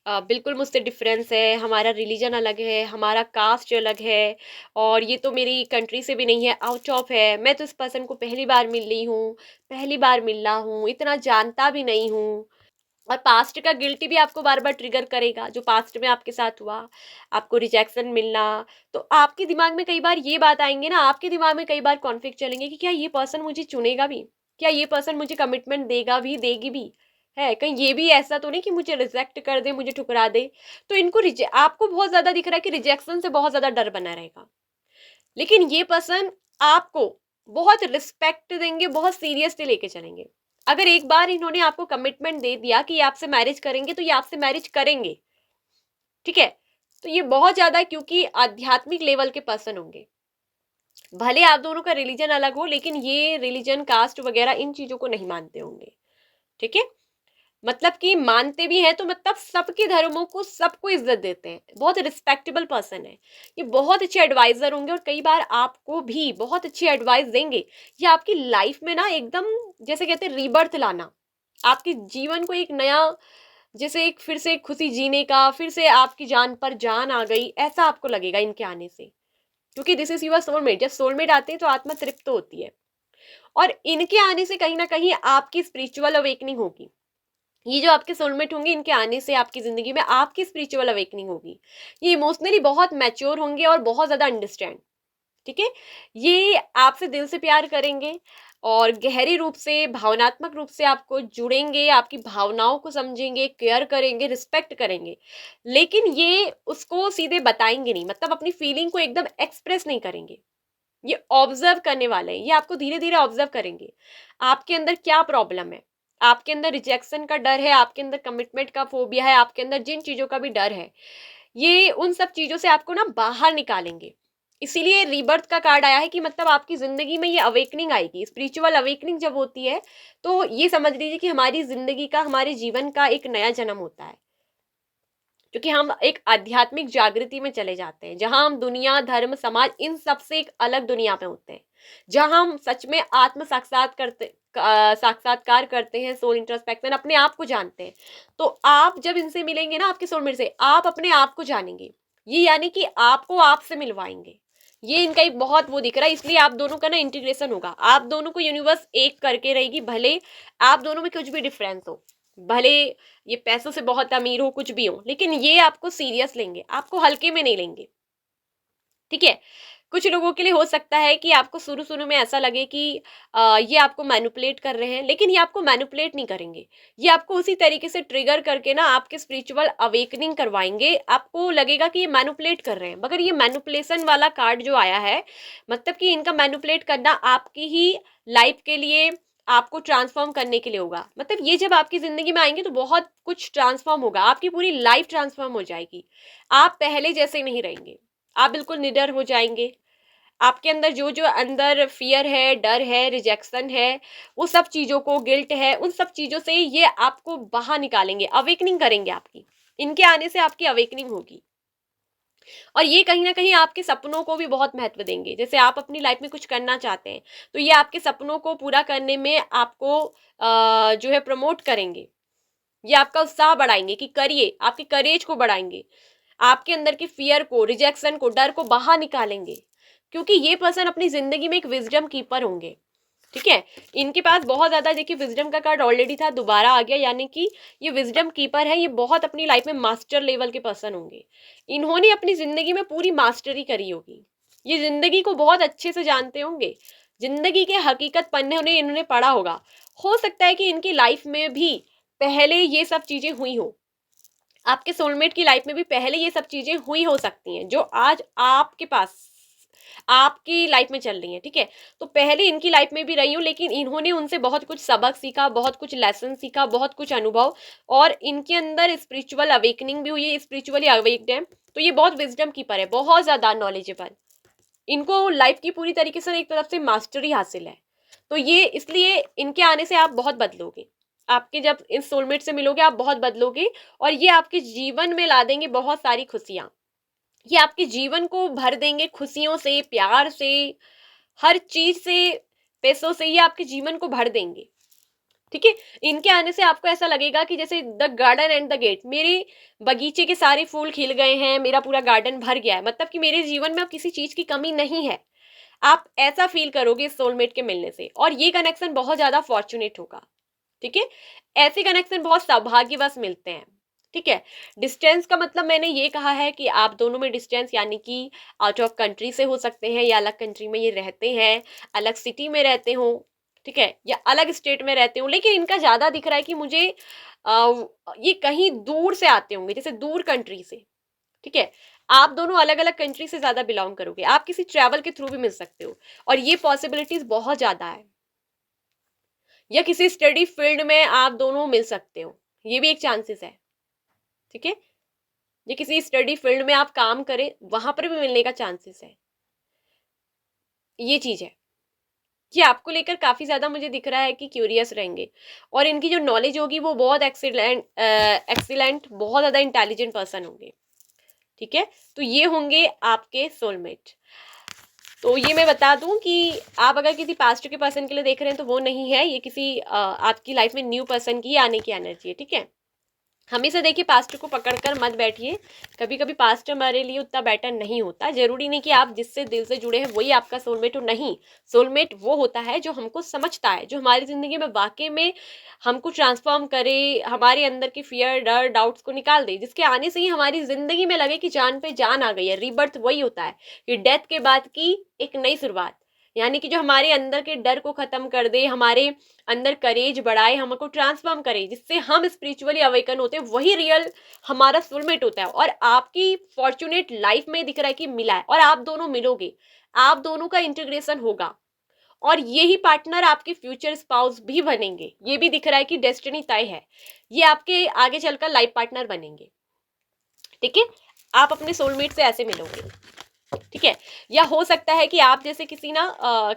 बिल्कुल मुझसे डिफरेंस है, हमारा रिलीजन अलग है, हमारा कास्ट अलग है, और ये तो मेरी कंट्री से भी नहीं है, आउट ऑफ है, मैं तो इस पर्सन को पहली बार मिल रही हूँ, पहली बार मिल रहा हूँ, इतना जानता भी नहीं हूँ। और पास्ट का गिल्टी भी आपको बार बार ट्रिगर करेगा, जो पास्ट में आपके साथ हुआ, आपको रिजेक्शन मिलना। तो आपके दिमाग में कई बार ये बात आएंगे ना, आपके दिमाग में कई बार कॉन्फ्लिक्ट चलेंगे कि क्या ये पर्सन मुझे चुनेगा भी, क्या ये पर्सन मुझे कमिटमेंट देगा भी, देगी भी, है कहीं ये भी ऐसा तो नहीं कि मुझे रिजेक्ट कर दे, मुझे ठुकरा दे। तो इनको आपको बहुत ज्यादा दिख रहा है कि रिजेक्शन से बहुत ज्यादा डर बना रहेगा, लेकिन ये पर्सन आपको बहुत रिस्पेक्ट देंगे, बहुत सीरियसली लेके चलेंगे। अगर एक बार इन्होंने आपको कमिटमेंट दे दिया कि ये आपसे मैरिज करेंगे, तो ये आपसे मैरिज करेंगे, ठीक है। तो ये बहुत ज्यादा, क्योंकि आध्यात्मिक लेवल के पर्सन होंगे। भले आप दोनों का रिलीजन अलग हो, लेकिन ये रिलीजन कास्ट वगैरह इन चीजों को नहीं मानते होंगे, ठीक है। मतलब कि मानते भी हैं तो मतलब सबके धर्मों को, सबको इज्जत देते हैं, बहुत रिस्पेक्टेबल पर्सन है। ये बहुत अच्छे एडवाइजर होंगे, और कई बार आपको भी बहुत अच्छी एडवाइस देंगे। ये आपकी लाइफ में ना एकदम, जैसे कहते हैं रीबर्थ लाना, आपके जीवन को एक नया, जैसे एक फिर से खुशी जीने का, फिर से आपकी जान पर जान आ गई, ऐसा आपको लगेगा इनके आने से। क्योंकि दिस इज यूर सोलमेट, जब सोलमेट आते हैं तो आत्मा तृप्त होती है, और इनके आने से कहीं ना कहीं आपकी स्पिरिचुअल अवेकनिंग होगी। ये जो आपके सोलमेट होंगे, इनके आने से आपकी जिंदगी में आपकी स्पिरिचुअल अवेकनिंग होगी। ये इमोशनली बहुत मैच्योर होंगे और बहुत ज्यादा अंडरस्टैंड, ठीक है। ये आपसे दिल से प्यार करेंगे और गहरे रूप से, भावनात्मक रूप से आपको जुड़ेंगे, आपकी भावनाओं को समझेंगे, केयर करेंगे, रिस्पेक्ट करेंगे। लेकिन ये उसको सीधे बताएंगे नहीं, मतलब अपनी फीलिंग को एकदम एक्सप्रेस नहीं करेंगे। ये ऑब्जर्व करने वाले हैं, ये आपको धीरे धीरे ऑब्जर्व करेंगे, आपके अंदर क्या प्रॉब्लम है। आपके अंदर रिजेक्शन का डर है, आपके अंदर कमिटमेंट का फोबिया है, आपके अंदर जिन चीजों का भी डर है, ये उन सब चीजों से आपको ना बाहर निकालेंगे। इसीलिए रीबर्थ का कार्ड आया है कि मतलब आपकी जिंदगी में ये अवेकनिंग आएगी। स्पिरिचुअल अवेकनिंग जब होती है, तो ये समझ लीजिए कि हमारी जिंदगी का, हमारे जीवन का एक नया जन्म होता है, क्योंकि हम एक आध्यात्मिक जागृति में चले जाते हैं, जहां हम दुनिया, धर्म, समाज, इन सब से एक अलग दुनिया में होते हैं, जहां हम सच में आत्म साक्षात करते साक्षात्कार करते हैं, सोल इंट्रोस्पेक्शन, अपने आप को जानते हैं। तो आप जब इनसे मिलेंगे ना, आपके सोलमेट से, आप अपने आप को जानेंगे, ये यानी कि आपको आपसे मिलवाएंगे। ये इनका एक बहुत वो दिख रहा है, इसलिए आप दोनों का ना इंटीग्रेशन होगा, आप दोनों को यूनिवर्स एक करके रहेगी, भले आप दोनों में कुछ भी डिफरेंस हो, भले ये पैसों से बहुत अमीर हो, कुछ भी हो, लेकिन ये आपको सीरियस लेंगे, आपको हल्के में नहीं लेंगे। ठीक है। कुछ लोगों के लिए हो सकता है कि आपको शुरू शुरू में ऐसा लगे कि ये आपको मैनिपुलेट कर रहे हैं, लेकिन ये आपको मैनिपुलेट नहीं करेंगे, ये आपको उसी तरीके से ट्रिगर करके ना आपके स्पिरिचुअल अवेकनिंग करवाएंगे। आपको लगेगा कि ये मैनिपुलेट कर रहे हैं, मगर ये मैनिपुलेशन वाला कार्ड जो आया है, मतलब कि इनका मैनिपुलेट करना आपकी ही लाइफ के लिए, आपको ट्रांसफॉर्म करने के लिए होगा। मतलब ये जब आपकी जिंदगी में आएंगे तो बहुत कुछ ट्रांसफॉर्म होगा, आपकी पूरी लाइफ ट्रांसफॉर्म हो जाएगी, आप पहले जैसे नहीं रहेंगे, आप बिल्कुल निडर हो जाएंगे। आपके अंदर जो जो अंदर फियर है, डर है, रिजेक्शन है, वो सब चीज़ों को, गिल्ट है, उन सब चीज़ों से ये आपको बाहर निकालेंगे, अवेकनिंग करेंगे आपकी। इनके आने से आपकी अवेकनिंग होगी। और ये कहीं ना कहीं आपके सपनों को भी बहुत महत्व देंगे। जैसे आप अपनी लाइफ में कुछ करना चाहते हैं, तो ये आपके सपनों को पूरा करने में आपको जो है प्रमोट करेंगे। ये आपका उत्साह बढ़ाएंगे कि करिए, आपके करेज को बढ़ाएंगे, आपके अंदर की फियर को, रिजेक्शन को, डर को बाहर निकालेंगे। क्योंकि ये पर्सन अपनी जिंदगी में एक विजडम कीपर होंगे। ठीक है। इनके पास बहुत ज्यादा, देखिए विजडम का कार्ड ऑलरेडी था, दोबारा आ गया, यानी कि ये विजडम कीपर है। ये बहुत अपनी लाइफ में मास्टर लेवल के पर्सन होंगे। इन्होंने अपनी जिंदगी में पूरी मास्टरी करी होगी, ये जिंदगी को बहुत अच्छे से जानते होंगे, जिंदगी के हकीकत पन्ने उन्हें इन्होंने पढ़ा होगा। हो सकता है कि इनकी लाइफ में भी पहले ये सब चीजें हुई हो, आपके सोलमेट की लाइफ में भी पहले ये सब चीजें हुई हो सकती हैं, जो आज आपके पास, आपकी लाइफ में चल रही हैं। ठीक है। तो पहले इनकी लाइफ में भी रही हूँ, लेकिन इन्होंने उनसे बहुत कुछ सबक सीखा, बहुत कुछ लेसन सीखा, बहुत कुछ अनुभव, और इनके अंदर स्पिरिचुअल अवेकनिंग भी हुई है, स्पिरिचुअली अवेक्ड है। तो ये बहुत विजडम कीपर है, बहुत ज्यादा नॉलेजेबल, इनको लाइफ की पूरी तरीके से एक तरफ से मास्टरी हासिल है। तो ये इसलिए इनके आने से आप बहुत बदलोगे, आपके जब इस सोलमेट से मिलोगे आप बहुत बदलोगे, और ये आपके जीवन में ला देंगे बहुत सारी खुशियां। ये आपके जीवन को भर देंगे खुशियों से, प्यार से, हर चीज से, पैसों से, ये आपके जीवन को भर देंगे। ठीक है। इनके आने से आपको ऐसा लगेगा कि जैसे the garden and the gate, मेरे बगीचे के सारे फूल खिल गए हैं, मेरा पूरा गार्डन भर गया है, मतलब कि मेरे जीवन में अब किसी चीज की कमी नहीं है। आप ऐसा फील करोगे इस सोलमेट के मिलने से, और ये कनेक्शन बहुत ज्यादा फॉर्चुनेट होगा। ठीक है। ऐसे कनेक्शन बहुत सौभाग्यवश मिलते हैं। ठीक है। डिस्टेंस का मतलब मैंने ये कहा है कि आप दोनों में डिस्टेंस, यानी कि आउट ऑफ कंट्री से हो सकते हैं, या अलग कंट्री में ये रहते हैं, अलग सिटी में रहते हो, ठीक है, या अलग स्टेट में रहते हो, लेकिन इनका ज्यादा दिख रहा है कि मुझे ये कहीं दूर से आते होंगे, जैसे दूर कंट्री से। ठीक है। आप दोनों अलग अलग कंट्री से ज्यादा बिलोंग करोगे, आप किसी ट्रैवल के थ्रू भी मिल सकते हो, और ये पॉसिबिलिटीज बहुत ज्यादा है। या किसी स्टडी फील्ड में आप दोनों मिल सकते हो, ये भी एक चांसेस है। ठीक है। ये किसी स्टडी फील्ड में आप काम करें, वहां पर भी मिलने का चांसेस है। ये चीज है, ये आपको लेकर काफी ज्यादा मुझे दिख रहा है कि क्यूरियस रहेंगे, और इनकी जो नॉलेज होगी वो बहुत एक्सीलेंट, एक्सीलेंट, बहुत ज्यादा इंटेलिजेंट पर्सन होंगे। ठीक है। तो ये होंगे आपके सोलमेट। तो ये मैं बता दूं कि आप अगर किसी पास्ट के पर्सन के लिए देख रहे हैं तो वो नहीं है, ये किसी आपकी लाइफ में न्यू पर्सन की आने की एनर्जी है। ठीक है। हमेशा देखिए, पास्ट को पकड़कर मत बैठिए, कभी कभी पास्ट हमारे लिए उतना बेटर नहीं होता। जरूरी नहीं कि आप जिससे दिल से जुड़े हैं वही आपका सोलमेट हो, नहीं। सोलमेट वो होता है जो हमको समझता है, जो हमारी जिंदगी में वाकई में हमको ट्रांसफॉर्म करे, हमारे अंदर की फियर, डर, डाउट्स को निकाल दे, जिसके आने से ही हमारी जिंदगी में लगे कि जान पे जान आ गई है। रीबर्थ वही होता है कि डेथ के बाद की एक नई शुरुआत, यानी कि जो हमारे अंदर के डर को खत्म कर दे, हमारे अंदर करेज बढ़ाए, हमको ट्रांसफॉर्म करे, जिससे हम स्पिरिचुअली अवेकन होते हैं, वही रियल हमारा सोलमेट होता है। और आपकी फॉर्चुनेट लाइफ में दिख रहा है कि मिला है, और आप दोनों मिलोगे, आप दोनों का इंटीग्रेशन होगा, और यही पार्टनर आपके फ्यूचर स्पाउस भी बनेंगे। ये भी दिख रहा है कि डेस्टिनी तय है, ये आपके आगे चलकर लाइफ पार्टनर बनेंगे। ठीक है। आप अपने सोलमेट से ऐसे मिलोगे। ठीक है। या हो सकता है कि आप जैसे किसी ना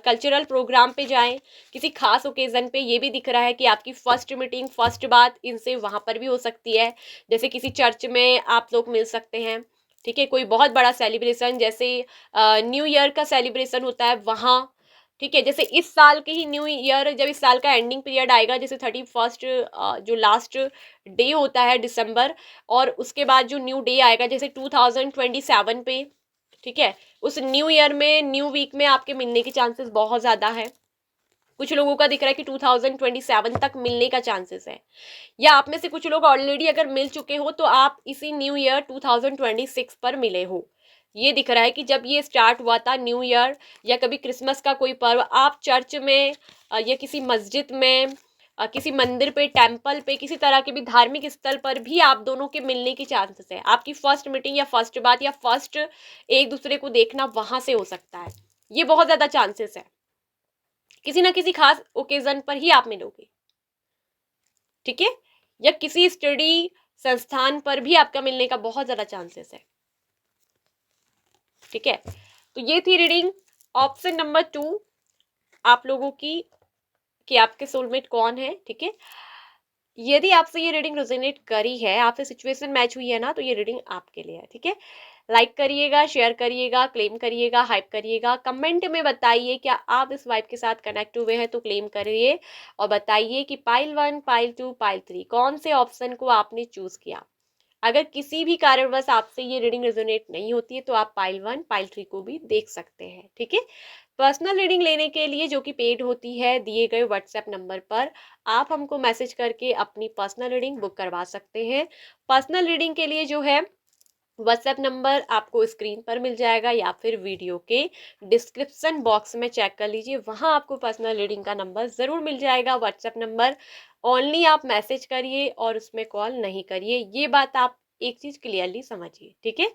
कल्चरल प्रोग्राम पे जाएं, किसी खास ओकेजन पे, ये भी दिख रहा है कि आपकी फर्स्ट मीटिंग, फर्स्ट बात इनसे वहां पर भी हो सकती है। जैसे किसी चर्च में आप लोग मिल सकते हैं। ठीक है। कोई बहुत बड़ा सेलिब्रेशन, जैसे न्यू ईयर का सेलिब्रेशन होता है वहाँ, ठीक है। जैसे इस साल के ही न्यू ईयर, जब इस साल का एंडिंग पीरियड आएगा, जैसे 31st जो लास्ट डे होता है दिसंबर, और उसके बाद जो न्यू डे आएगा जैसे 2027 पे, ठीक है, उस न्यू ईयर में न्यू वीक में आपके मिलने के चांसेस बहुत ज़्यादा है। कुछ लोगों का दिख रहा है कि 2027 तक मिलने का चांसेस है, या आप में से कुछ लोग ऑलरेडी अगर मिल चुके हो तो आप इसी न्यू ईयर 2026 पर मिले हो। ये दिख रहा है कि जब ये स्टार्ट हुआ था न्यू ईयर, या कभी क्रिसमस का कोई पर्व, आप चर्च में या किसी मस्जिद में, किसी मंदिर पे, टेम्पल पे, किसी तरह के भी धार्मिक स्थल पर भी आप दोनों के मिलने की चांसेस है। आपकी फर्स्ट मीटिंग या फर्स्ट बात या फर्स्ट एक दूसरे को देखना वहां से हो सकता है। ये बहुत ज्यादा चांसेस है, किसी ना किसी खास ओकेजन पर ही आप मिलोगे, ठीक है, या किसी स्टडी संस्थान पर भी आपका मिलने का बहुत ज्यादा चांसेस है, ठीक है। तो ये थी रीडिंग ऑप्शन नंबर 2 आप लोगों की, कि आपके सोलमेट कौन है, ठीक है। यदि आपसे ये रीडिंग रेजोनेट करी है, आपसे सिचुएशन मैच हुई है ना, तो ये रीडिंग आपके लिए है, ठीक है। लाइक करिएगा, शेयर करिएगा, क्लेम करिएगा, हाइप करिएगा, कमेंट में बताइए क्या आप इस वाइब के साथ कनेक्ट हुए हैं तो क्लेम करिए, और बताइए कि पाइल 1, पाइल 2, पाइल 3 कौन से ऑप्शन को आपने चूज किया। अगर किसी भी कारणवश आपसे ये रीडिंग रेजोनेट नहीं होती है तो आप पाइल 1, पाइल 3 को भी देख सकते हैं, ठीक है। पर्सनल रीडिंग लेने के लिए, जो कि पेड होती है, दिए गए व्हाट्सएप नंबर पर आप हमको मैसेज करके अपनी पर्सनल रीडिंग बुक करवा सकते हैं। पर्सनल रीडिंग के लिए जो है व्हाट्सएप नंबर आपको स्क्रीन पर मिल जाएगा, या फिर वीडियो के डिस्क्रिप्शन बॉक्स में चेक कर लीजिए, वहां आपको पर्सनल रीडिंग का नंबर ज़रूर मिल जाएगा। व्हाट्सएप नंबर ओनली आप मैसेज करिए और उसमें कॉल नहीं करिए, ये बात आप एक चीज़ क्लियरली समझिए, ठीक है।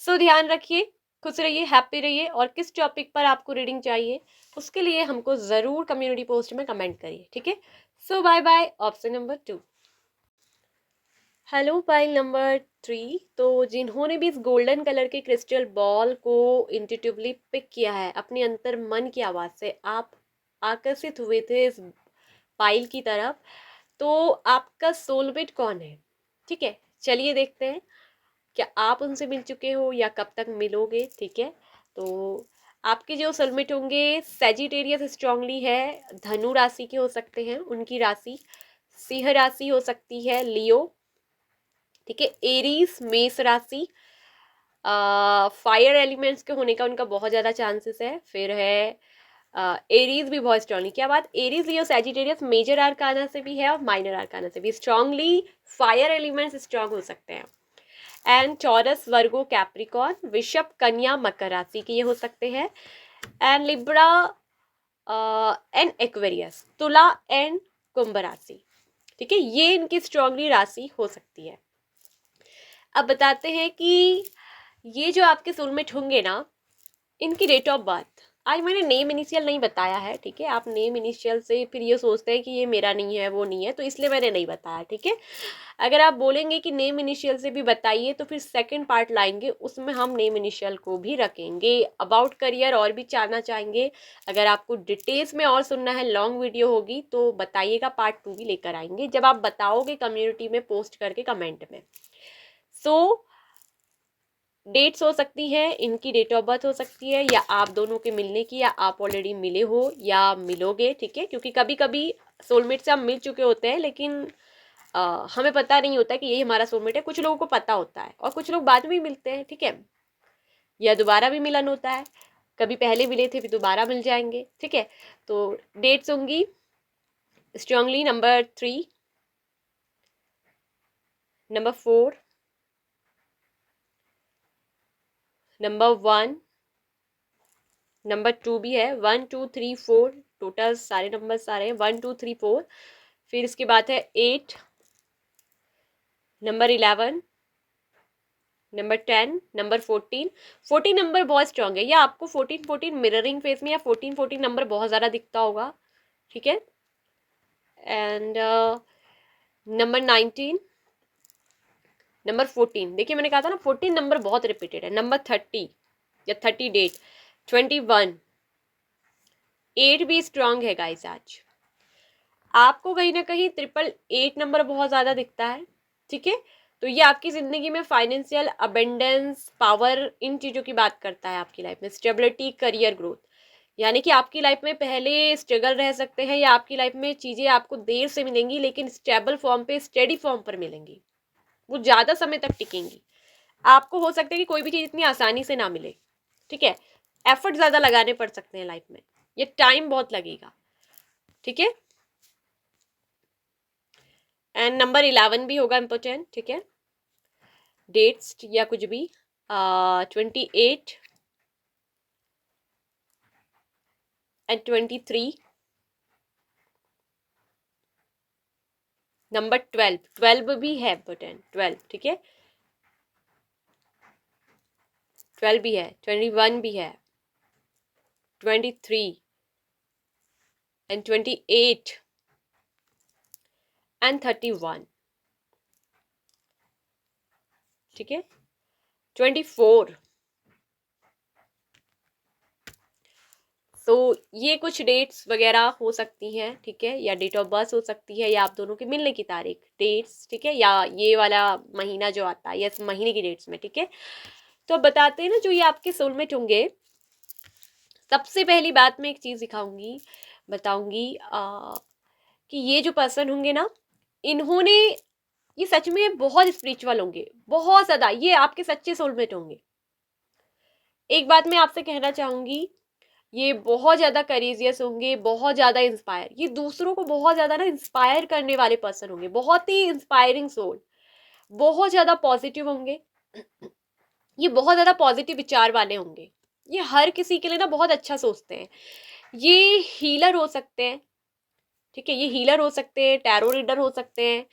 सो ध्यान रखिए, खुश रहिए, हैप्पी रहिए, और किस टॉपिक पर आपको रीडिंग चाहिए उसके लिए हमको ज़रूर कम्युनिटी पोस्ट में कमेंट करिए, ठीक है। So bye bye, option number 2। Hello pile number 3, तो जिन्होंने भी इस गोल्डन कलर के क्रिस्टल बॉल को इंट्यूटिवली पिक किया है, अपने अंतर मन की आवाज़ से आप आकर्षित हुए थे इस पाइल की तरफ, तो आपका सोलमेट कौन है, ठीक है। चलिए देखते हैं क्या आप उनसे मिल चुके हो या कब तक मिलोगे, ठीक है। तो आपके जो सोलमेट होंगे सेजिटेरियस स्ट्रांगली है, धनु राशि के हो सकते हैं, उनकी राशि सिंह राशि हो सकती है, लियो, ठीक है, एरीज मेष राशि, फायर एलिमेंट्स के होने का उनका बहुत ज़्यादा चांसेस है। फिर है एरीज भी बहुत स्ट्रांगली, क्या बात, Aries Leo Sagittarius major arcana से भी है और माइनर आर्काना से भी स्ट्रांगली फायर एलिमेंट्स स्ट्रांग हो सकते हैं। एंड टॉरस वर्गो कैप्रिकॉन वृषभ कन्या मकर राशि के ये हो सकते हैं। एंड लिब्रा एंड एक्वेरियस तुला एंड कुंभ राशि, ठीक है, ये इनकी स्ट्रांगली राशि हो सकती है। अब बताते हैं कि ये जो आपके सोलमेट होंगे ना, इनकी डेट ऑफ बर्थ, आज मैंने नेम इनिशियल नहीं बताया है, ठीक है। आप नेम इनिशियल से फिर ये सोचते हैं कि ये मेरा नहीं है, वो नहीं है, तो इसलिए मैंने नहीं बताया, ठीक है। अगर आप बोलेंगे कि नेम इनिशियल से भी बताइए तो फिर सेकंड पार्ट लाएंगे, उसमें हम नेम इनिशियल को भी रखेंगे। अबाउट करियर और भी जानना चाहेंगे, अगर आपको डिटेल्स में और सुनना है, लॉन्ग वीडियो होगी तो बताइएगा, पार्ट 2 भी लेकर आएंगे जब आप बताओगे कम्युनिटी में पोस्ट करके कमेंट में। सो डेट्स हो सकती है, इनकी डेट ऑफ बर्थ हो सकती है, या आप दोनों के मिलने की, या आप ऑलरेडी मिले हो या मिलोगे, ठीक है। क्योंकि कभी कभी सोलमेट से हम मिल चुके होते हैं, लेकिन हमें पता नहीं होता कि यही हमारा सोलमेट है। कुछ लोगों को पता होता है और कुछ लोग बाद में मिलते हैं, ठीक है, या दोबारा भी मिलन होता है, कभी पहले मिले थे फिर दोबारा मिल जाएंगे, ठीक है। तो डेट्स होंगी strongly number 3, number 4, number 1, number 2 भी है, 1 2 3 4, टोटल सारे नंबर सारे हैं 1 2 3 4। फिर इसके बाद है 8, नंबर 11, नंबर 10, नंबर 14। 14 नंबर बहुत स्ट्रांग है, या आपको 14 14 मिररिंग फेस में या 14 14 नंबर बहुत ज़्यादा दिखता होगा, ठीक है। एंड नंबर 19, नंबर 14, देखिए मैंने कहा था ना 14 नंबर बहुत रिपीटेड है। नंबर 30 या 30 डेट, 21, 8 भी स्ट्रांग है गाइस। आज आपको कहीं ना कहीं 888 नंबर बहुत ज़्यादा दिखता है, ठीक है। तो ये आपकी ज़िंदगी में फाइनेंशियल अबेंडेंस, पावर, इन चीज़ों की बात करता है, आपकी लाइफ में स्टेबिलिटी, करियर ग्रोथ, यानी कि आपकी लाइफ में पहले स्ट्रगल रह सकते हैं, या आपकी लाइफ में चीज़ें आपको देर से मिलेंगी लेकिन स्टेबल फॉर्म पे, स्टेडी फॉर्म पर मिलेंगी, वो ज़्यादा समय तक टिकेंगी। आपको हो सकता है कि कोई भी चीज़ इतनी आसानी से ना मिले, ठीक है, एफर्ट ज़्यादा लगाने पड़ सकते हैं लाइफ में, ये टाइम बहुत लगेगा, ठीक है। एंड नंबर 11 भी होगा इम्पोर्टेंट, ठीक है, डेट्स या कुछ भी 28 एंड 23। नंबर 12 भी है इम्पोर्टेंट, 12, ठीक है, 12 भी है, 21 भी है, 23 एंड 28 एंड 31, ठीक है, 24। तो ये कुछ डेट्स वगैरह हो सकती हैं, ठीक है, या डेट ऑफ बर्थ हो सकती है, या आप दोनों के मिलने की तारीख, डेट्स, ठीक है, या ये वाला महीना जो आता है, या इस महीने की डेट्स में, ठीक है। तो अब बताते हैं ना जो ये आपके सोलमेट होंगे। सबसे पहली बात मैं एक चीज़ दिखाऊंगी, बताऊंगी कि ये जो पर्सन होंगे ना, इन्होंने, ये सच में बहुत स्पिरिचुअल होंगे, बहुत ज़्यादा, ये आपके सच्चे सोलमेट होंगे। एक बात मैं आपसे कहना चाहूँगी, ये बहुत ज़्यादा करेजियस होंगे, बहुत ज़्यादा इंस्पायर, ये दूसरों को बहुत ज़्यादा ना इंस्पायर करने वाले पर्सन होंगे, बहुत ही इंस्पायरिंग सोल, बहुत ज़्यादा पॉजिटिव होंगे, ये बहुत ज़्यादा पॉजिटिव विचार वाले होंगे, ये हर किसी के लिए ना बहुत अच्छा सोचते हैं। ये हीलर हो सकते हैं, ठीक है, ये हीलर हो सकते हैं, टैरो रीडर हो सकते हैं,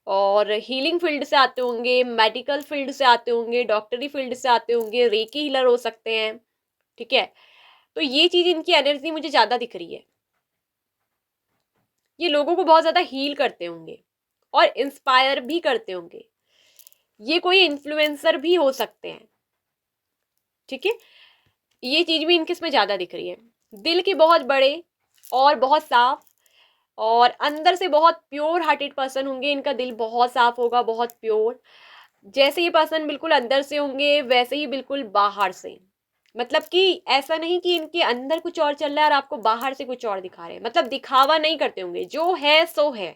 और हीलिंग फील्ड से आते होंगे, मेडिकल फील्ड से आते होंगे, डॉक्टरी फील्ड से आते होंगे, रेकी हीलर हो सकते हैं, ठीक है। तो ये चीज़, इनकी एनर्जी मुझे ज़्यादा दिख रही है, ये लोगों को बहुत ज़्यादा हील करते होंगे और इंस्पायर भी करते होंगे, ये कोई इन्फ्लुएंसर भी हो सकते हैं, ठीक है। ये चीज़ भी इनके इसमें ज़्यादा दिख रही है। दिल के बहुत बड़े और बहुत साफ, और अंदर से बहुत प्योर हार्टेड पर्सन होंगे, इनका दिल बहुत साफ होगा, बहुत प्योर। जैसे ये पर्सन बिल्कुल अंदर से होंगे वैसे ही बिल्कुल बाहर से, मतलब कि ऐसा नहीं कि इनके अंदर कुछ और चल रहा है और आपको बाहर से कुछ और दिखा रहे हैं, मतलब दिखावा नहीं करते होंगे, जो है सो है,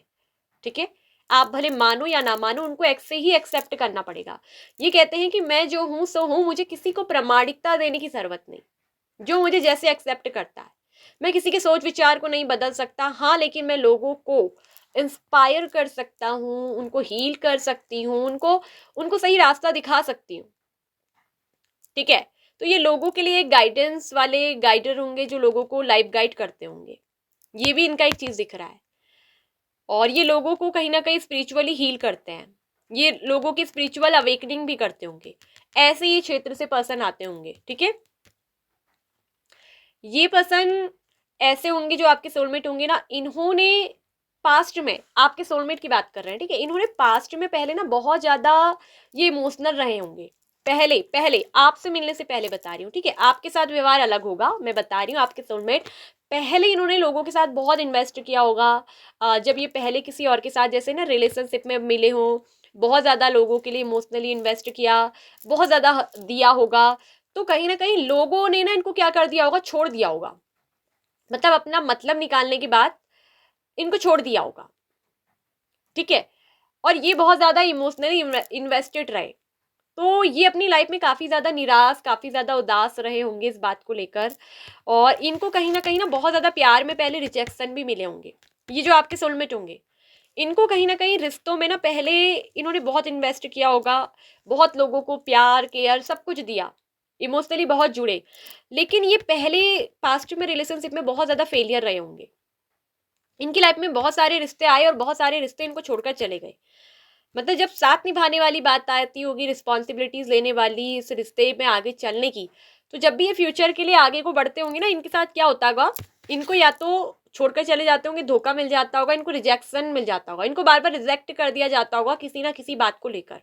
ठीक है। आप भले मानो या ना मानो, उनको ऐसे ही एक्सेप्ट करना पड़ेगा। ये कहते हैं कि मैं जो हूं सो हूं, मुझे किसी को प्रामाणिकता देने की जरूरत नहीं, जो मुझे जैसे एक्सेप्ट करता है। मैं किसी के सोच विचार को नहीं बदल सकता, हाँ, लेकिन मैं लोगों को इंस्पायर कर सकता हूँ, उनको हील कर सकती हूँ, उनको उनको सही रास्ता दिखा सकती हूँ, ठीक है। तो ये लोगों के लिए एक गाइडेंस वाले गाइडर होंगे, जो लोगों को लाइफ गाइड करते होंगे, ये भी इनका एक चीज दिख रहा है। और ये लोगों को कहीं ना कहीं स्पिरिचुअली हील करते हैं, ये लोगों की स्पिरिचुअल अवेकनिंग भी करते होंगे, ऐसे ही क्षेत्र से पर्सन आते होंगे, ठीक है। ये पर्सन ऐसे होंगे जो आपके सोलमेट होंगे ना, इन्होंने पास्ट में, आपके सोलमेट की बात कर रहे हैं, ठीक है, इन्होंने पास्ट में पहले ना बहुत ज्यादा ये इमोशनल रहे होंगे, पहले पहले आपसे मिलने से पहले बता रही हूँ, ठीक है। आपके साथ व्यवहार अलग होगा, मैं बता रही हूँ, आपके सोलमेट पहले इन्होंने लोगों के साथ बहुत इन्वेस्ट किया होगा। जब ये पहले किसी और के साथ जैसे ना रिलेशनशिप में मिले हों, बहुत ज़्यादा लोगों के लिए इमोशनली इन्वेस्ट किया, बहुत ज़्यादा दिया होगा, तो कहीं ना कहीं लोगों ने ना इनको क्या कर दिया होगा, छोड़ दिया होगा, मतलब अपना मतलब निकालने के बाद इनको छोड़ दिया होगा, ठीक है। और ये बहुत ज़्यादा इमोशनली इन्वेस्टेड रहे, तो ये अपनी लाइफ में काफ़ी ज़्यादा निराश, काफ़ी ज़्यादा उदास रहे होंगे इस बात को लेकर, और इनको कहीं ना बहुत ज़्यादा प्यार में पहले रिजेक्शन भी मिले होंगे। ये जो आपके सोलमेट होंगे, इनको कहीं ना कहीं रिश्तों में ना पहले इन्होंने बहुत इन्वेस्ट किया होगा, बहुत लोगों को प्यार केयर सब कुछ दिया, इमोशनली बहुत जुड़े, लेकिन ये पहले पास्ट में रिलेशनशिप में बहुत ज़्यादा फेलियर रहे होंगे। इनकी लाइफ में बहुत सारे रिश्ते आए और बहुत सारे रिश्ते इनको छोड़कर चले गए, मतलब जब साथ निभाने वाली बात आती होगी, रिस्पॉन्सिबिलिटीज लेने वाली, इस रिश्ते में आगे चलने की, तो जब भी ये फ्यूचर के लिए आगे को बढ़ते होंगे ना, इनके साथ क्या होता होगा, इनको या तो छोड़कर चले जाते होंगे, धोखा मिल जाता होगा, इनको रिजेक्शन मिल जाता होगा, इनको बार बार रिजेक्ट कर दिया जाता होगा किसी ना किसी बात को लेकर।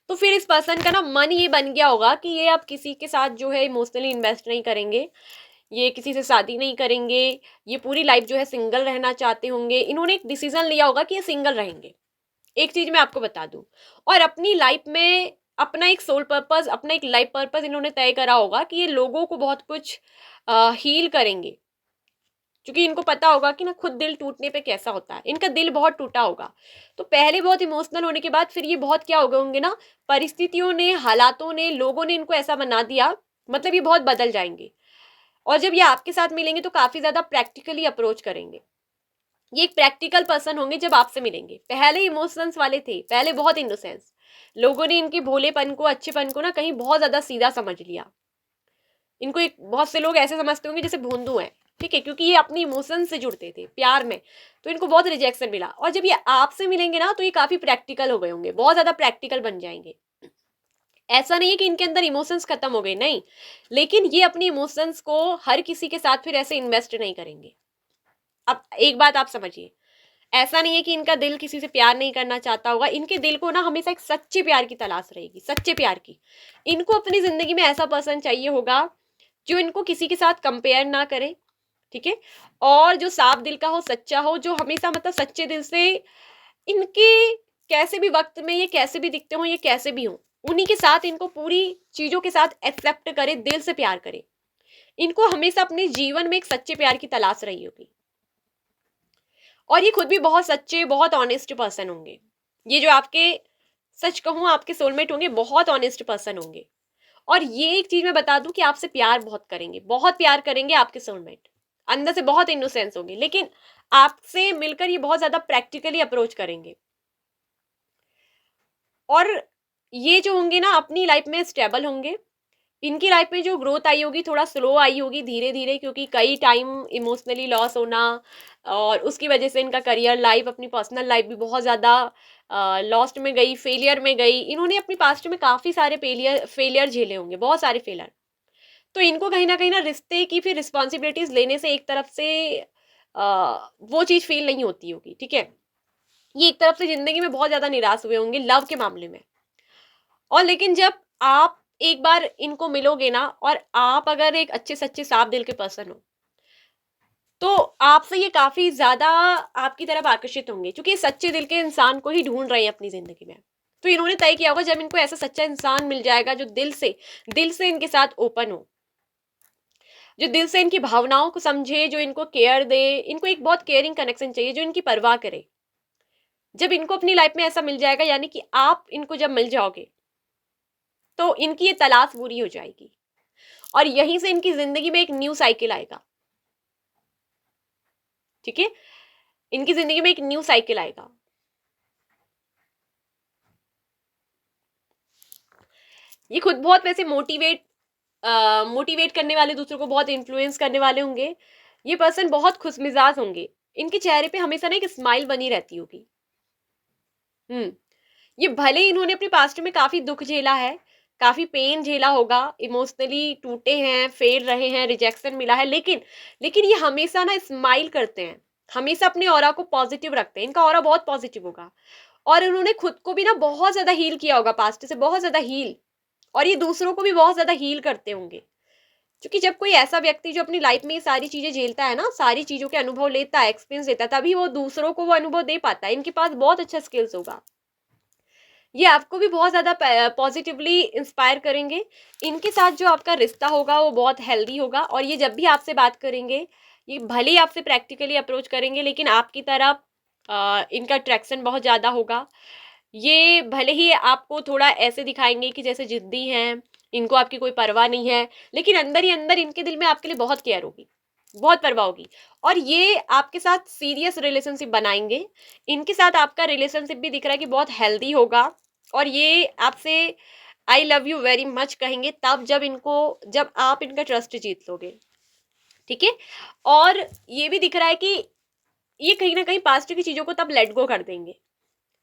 तो फिर इस पर्सन का ना मन ये बन गया होगा कि ये अब किसी के साथ जो है इमोशनली इन्वेस्ट नहीं करेंगे, ये किसी से शादी नहीं करेंगे, ये पूरी लाइफ जो है सिंगल रहना चाहते होंगे, इन्होंने एक डिसीजन लिया होगा कि ये सिंगल रहेंगे। एक चीज मैं आपको बता दूं, और अपनी लाइफ में अपना एक सोल पर्पस, अपना एक लाइफ पर्पस इन्होंने तय करा होगा कि ये लोगों को बहुत कुछ हील करेंगे, क्योंकि इनको पता होगा कि ना खुद दिल टूटने पे कैसा होता है। इनका दिल बहुत टूटा होगा, तो पहले बहुत इमोशनल होने के बाद फिर ये बहुत क्या हो गए होंगे ना, परिस्थितियों ने, हालातों ने, लोगों ने इनको ऐसा बना दिया, मतलब ये बहुत बदल जाएंगे। और जब ये आपके साथ मिलेंगे तो काफी ज्यादा प्रैक्टिकली अप्रोच करेंगे। ये एक प्रैक्टिकल पर्सन होंगे जब आपसे मिलेंगे। पहले इमोशंस वाले थे, पहले बहुत इनोसेंस, लोगों ने इनके भोलेपन को, अच्छेपन को ना कहीं बहुत ज्यादा सीधा समझ लिया। इनको एक, बहुत से लोग ऐसे समझते होंगे जैसे भोंदू हैं, ठीक है, क्योंकि ये अपनी इमोशन से जुड़ते थे प्यार में, तो इनको बहुत रिजेक्शन मिला। और जब ये आपसे मिलेंगे ना तो ये काफी प्रैक्टिकल हो गए होंगे, बहुत ज्यादा प्रैक्टिकल बन जाएंगे। ऐसा नहीं है कि इनके अंदर इमोशंस खत्म हो गए, नहीं, लेकिन ये अपनी इमोशंस को हर किसी के साथ फिर ऐसे इन्वेस्ट नहीं करेंगे। अब एक बात आप समझिए, ऐसा नहीं है कि इनका दिल किसी से प्यार नहीं करना चाहता होगा, इनके दिल को ना हमेशा एक सच्चे प्यार की तलाश रहेगी, सच्चे प्यार की। इनको अपनी जिंदगी में ऐसा पर्सन चाहिए होगा जो इनको किसी के साथ कंपेयर ना करे, ठीक है, और जो साफ दिल का हो, सच्चा हो, जो हमेशा मतलब सच्चे दिल से इनके कैसे भी वक्त में ये कैसे भी दिखते हो, ये कैसे भी हो, उन्हीं के साथ इनको पूरी चीजों के साथ एक्सेप्ट करे, दिल से प्यार करे। इनको हमेशा अपने जीवन में एक सच्चे प्यार की तलाश रही होगी। और ये खुद भी बहुत सच्चे, बहुत ऑनेस्ट पर्सन होंगे। ये जो आपके, सच कहूं, आपके सोलमेट होंगे, बहुत ऑनेस्ट पर्सन होंगे। और ये एक चीज मैं बता दूं कि आपसे प्यार बहुत करेंगे, बहुत प्यार करेंगे आपके सोलमेट। अंदर से बहुत इनोसेंस होंगे, लेकिन आपसे मिलकर ये बहुत ज्यादा प्रैक्टिकली अप्रोच करेंगे। और ये जो होंगे ना अपनी लाइफ में स्टेबल होंगे। इनकी लाइफ में जो ग्रोथ आई होगी थोड़ा स्लो आई होगी, धीरे धीरे, क्योंकि कई टाइम इमोशनली लॉस होना, और उसकी वजह से इनका करियर लाइफ, अपनी पर्सनल लाइफ भी बहुत ज़्यादा लॉस्ट में गई, फेलियर में गई। इन्होंने अपनी पास्ट में काफ़ी सारे फेलियर फेलियर झेले होंगे, बहुत सारे फेलियर। तो इनको कहीं ना रिश्ते की फिर रिस्पॉन्सिबिलिटीज लेने से एक तरफ से वो चीज़ फील नहीं होती होगी, ठीक है। ये एक तरफ से जिंदगी में बहुत ज़्यादा निराश हुए होंगे लव के मामले में। और लेकिन जब आप एक बार इनको मिलोगे ना, और आप अगर एक अच्छे सच्चे साफ दिल के पर्सन हो, तो आपसे ये काफी ज्यादा आपकी तरफ आकर्षित होंगे, क्योंकि ये सच्चे दिल के इंसान को ही ढूंढ रहे हैं अपनी जिंदगी में। तो इन्होंने तय किया होगा जब इनको ऐसा सच्चा इंसान मिल जाएगा जो दिल से इनके साथ ओपन हो, जो दिल से इनकी भावनाओं को समझे, जो इनको केयर दे, इनको एक बहुत केयरिंग कनेक्शन चाहिए, जो इनकी परवाह करे। जब इनको अपनी लाइफ में ऐसा मिल जाएगा, यानी कि आप इनको जब मिल जाओगे, तो इनकी ये तलाश पूरी हो जाएगी, और यहीं से इनकी जिंदगी में एक न्यू साइकिल आएगा, ठीक है। इनकी जिंदगी में एक न्यू साइकिल आएगा। ये खुद बहुत वैसे मोटिवेट करने वाले, दूसरों को बहुत इन्फ्लुएंस करने वाले होंगे। ये पर्सन बहुत खुशमिजाज होंगे, इनके चेहरे पे हमेशा ना एक स्माइल बनी रहती होगी। ये भले ही इन्होंने अपने पास्ट में काफी दुख झेला है, काफी पेन झेला होगा, इमोशनली टूटे हैं, फेल रहे हैं, रिजेक्शन मिला है, लेकिन ये हमेशा ना स्माइल करते हैं, हमेशा अपने ऑरा को पॉजिटिव रखते हैं। इनका ऑरा बहुत पॉजिटिव होगा, और उन्होंने खुद को भी ना बहुत ज्यादा हील किया होगा, पास्ट से बहुत ज्यादा हील, और ये दूसरों को भी बहुत ज्यादा हील करते होंगे। क्योंकि जब कोई ऐसा व्यक्ति जो अपनी लाइफ में ये सारी चीजें झेलता है ना, सारी चीजों के अनुभव लेता है, एक्सपीरियंस लेता है, तभी वो दूसरों को वो अनुभव दे पाता है। इनके पास बहुत अच्छा स्किल्स होगा, ये आपको भी बहुत ज़्यादा पॉजिटिवली इंस्पायर करेंगे। इनके साथ जो आपका रिश्ता होगा वो बहुत हेल्दी होगा, और ये जब भी आपसे बात करेंगे, ये भले ही आपसे प्रैक्टिकली अप्रोच करेंगे, लेकिन आपकी तरफ इनका अट्रैक्शन बहुत ज़्यादा होगा। ये भले ही आपको थोड़ा ऐसे दिखाएंगे कि जैसे जिद्दी हैं, इनको आपकी कोई परवाह नहीं है, लेकिन अंदर ही अंदर इनके दिल में आपके लिए बहुत केयर होगी, बहुत परवाह होगी। और ये आपके साथ सीरियस रिलेशनशिप बनाएंगे। इनके साथ आपका रिलेशनशिप भी दिख रहा है कि बहुत हेल्दी होगा, और ये आपसे I love you very much कहेंगे तब, जब आप इनका ट्रस्ट जीत लोगे, ठीक है। और ये भी दिख रहा है कि ये कहीं ना कहीं पास्ट की चीजों को तब लेट गो कर देंगे,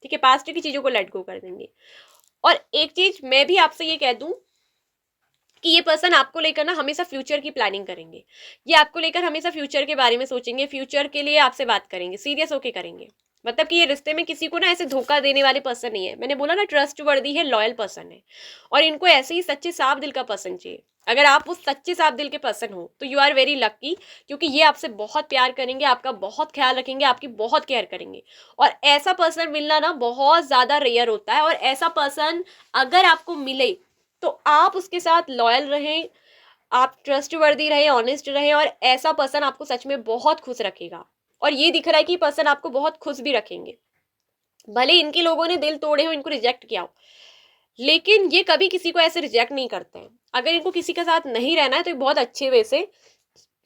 ठीक है, पास्ट की चीजों को लेट गो कर देंगे। और एक चीज मैं भी आपसे ये कह दूं कि ये पर्सन आपको लेकर ना हमेशा फ्यूचर की प्लानिंग करेंगे। ये आपको लेकर हमेशा फ्यूचर के बारे में सोचेंगे, फ्यूचर के लिए आपसे बात करेंगे, सीरियस होके करेंगे। मतलब कि ये रिश्ते में किसी को ना ऐसे धोखा देने वाले पर्सन नहीं है। मैंने बोला ना ट्रस्ट वर्दी है, लॉयल पर्सन है, और इनको ऐसे ही सच्चे साफ दिल का पर्सन चाहिए। अगर आप उस सच्चे साफ दिल के पर्सन हो तो यू आर वेरी लकी, क्योंकि ये आपसे बहुत प्यार करेंगे, आपका बहुत ख्याल रखेंगे, आपकी बहुत केयर करेंगे। और ऐसा पर्सन मिलना ना बहुत ज़्यादा रेयर होता है, और ऐसा पर्सन अगर आपको मिले तो आप उसके साथ लॉयल रहें, आप ट्रस्ट वर्दी रहे, ऑनेस्ट रहे, और ऐसा पर्सन आपको सच में बहुत खुश रखेगा। और ये दिख रहा है कि पर्सन आपको बहुत खुश भी रखेंगे। भले इनके लोगों ने दिल तोड़े हो, इनको रिजेक्ट किया हो, लेकिन ये कभी किसी को ऐसे रिजेक्ट नहीं करते हैं। अगर इनको किसी के साथ नहीं रहना है तो ये बहुत अच्छे वे से,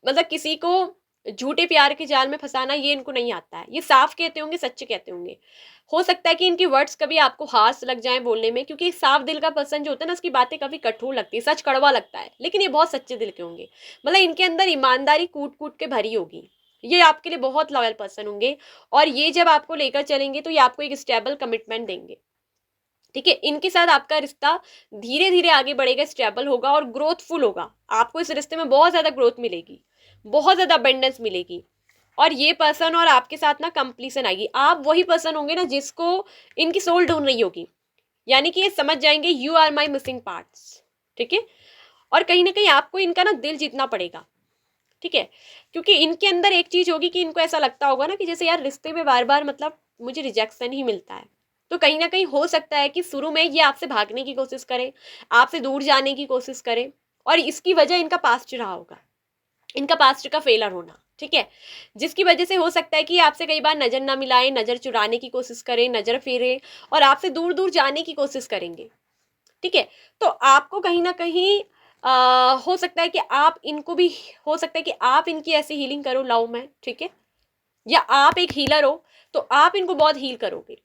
मतलब किसी को झूठे प्यार के जाल में फंसाना ये इनको नहीं आता है। ये साफ कहते होंगे, सच्चे कहते होंगे। हो सकता है कि इनकी वर्ड्स कभी आपको हार्श लग जाए बोलने में, क्योंकि साफ दिल का पर्सन जो होता है ना, उसकी बातें काफी कठोर लगती है, सच कड़वा लगता है, लेकिन ये बहुत सच्चे दिल के होंगे। मतलब इनके अंदर ईमानदारी कूट कूट के भरी होगी। ये आपके लिए बहुत लॉयल पर्सन होंगे, और ये जब आपको लेकर चलेंगे तो ये आपको एक स्टेबल कमिटमेंट देंगे। ठीक है, इनके साथ आपका रिश्ता धीरे धीरे आगे बढ़ेगा, स्टेबल होगा और ग्रोथफुल होगा। आपको इस रिश्ते में बहुत ज्यादा ग्रोथ मिलेगी, बहुत ज्यादा अबंडेंस मिलेगी। और ये पर्सन और आपके साथ ना कंप्लीसन आएगी। आप वही पर्सन होंगे ना जिसको इनकी सोल ढूंढ रही होगी, यानी कि ये समझ जाएंगे you are my missing parts. ठीक है, और कहीं ना कहीं आपको इनका ना दिल जीतना पड़ेगा। ठीक है, क्योंकि इनके अंदर एक चीज होगी कि इनको ऐसा लगता होगा ना कि जैसे यार रिश्ते में बार बार मतलब मुझे रिजेक्शन ही मिलता है। तो कहीं ना कहीं हो सकता है कि शुरू में ये आपसे भागने की कोशिश करे, आपसे दूर जाने की कोशिश करे, और इसकी वजह इनका पास्ट रहा होगा, इनका पास्ट का फेलर होना। ठीक है, जिसकी वजह से हो सकता है कि आपसे कई बार नजर ना मिलाए, नजर चुराने की कोशिश करें, नजर फेरे, और आपसे दूर दूर जाने की कोशिश करेंगे। ठीक है, तो आपको कहीं ना कहीं हो सकता है कि आप इनको भी, हो सकता है कि आप इनकी ऐसी हीलिंग करो लव में। ठीक है, या आप एक हीलर हो तो आप इनको बहुत हील करोगे।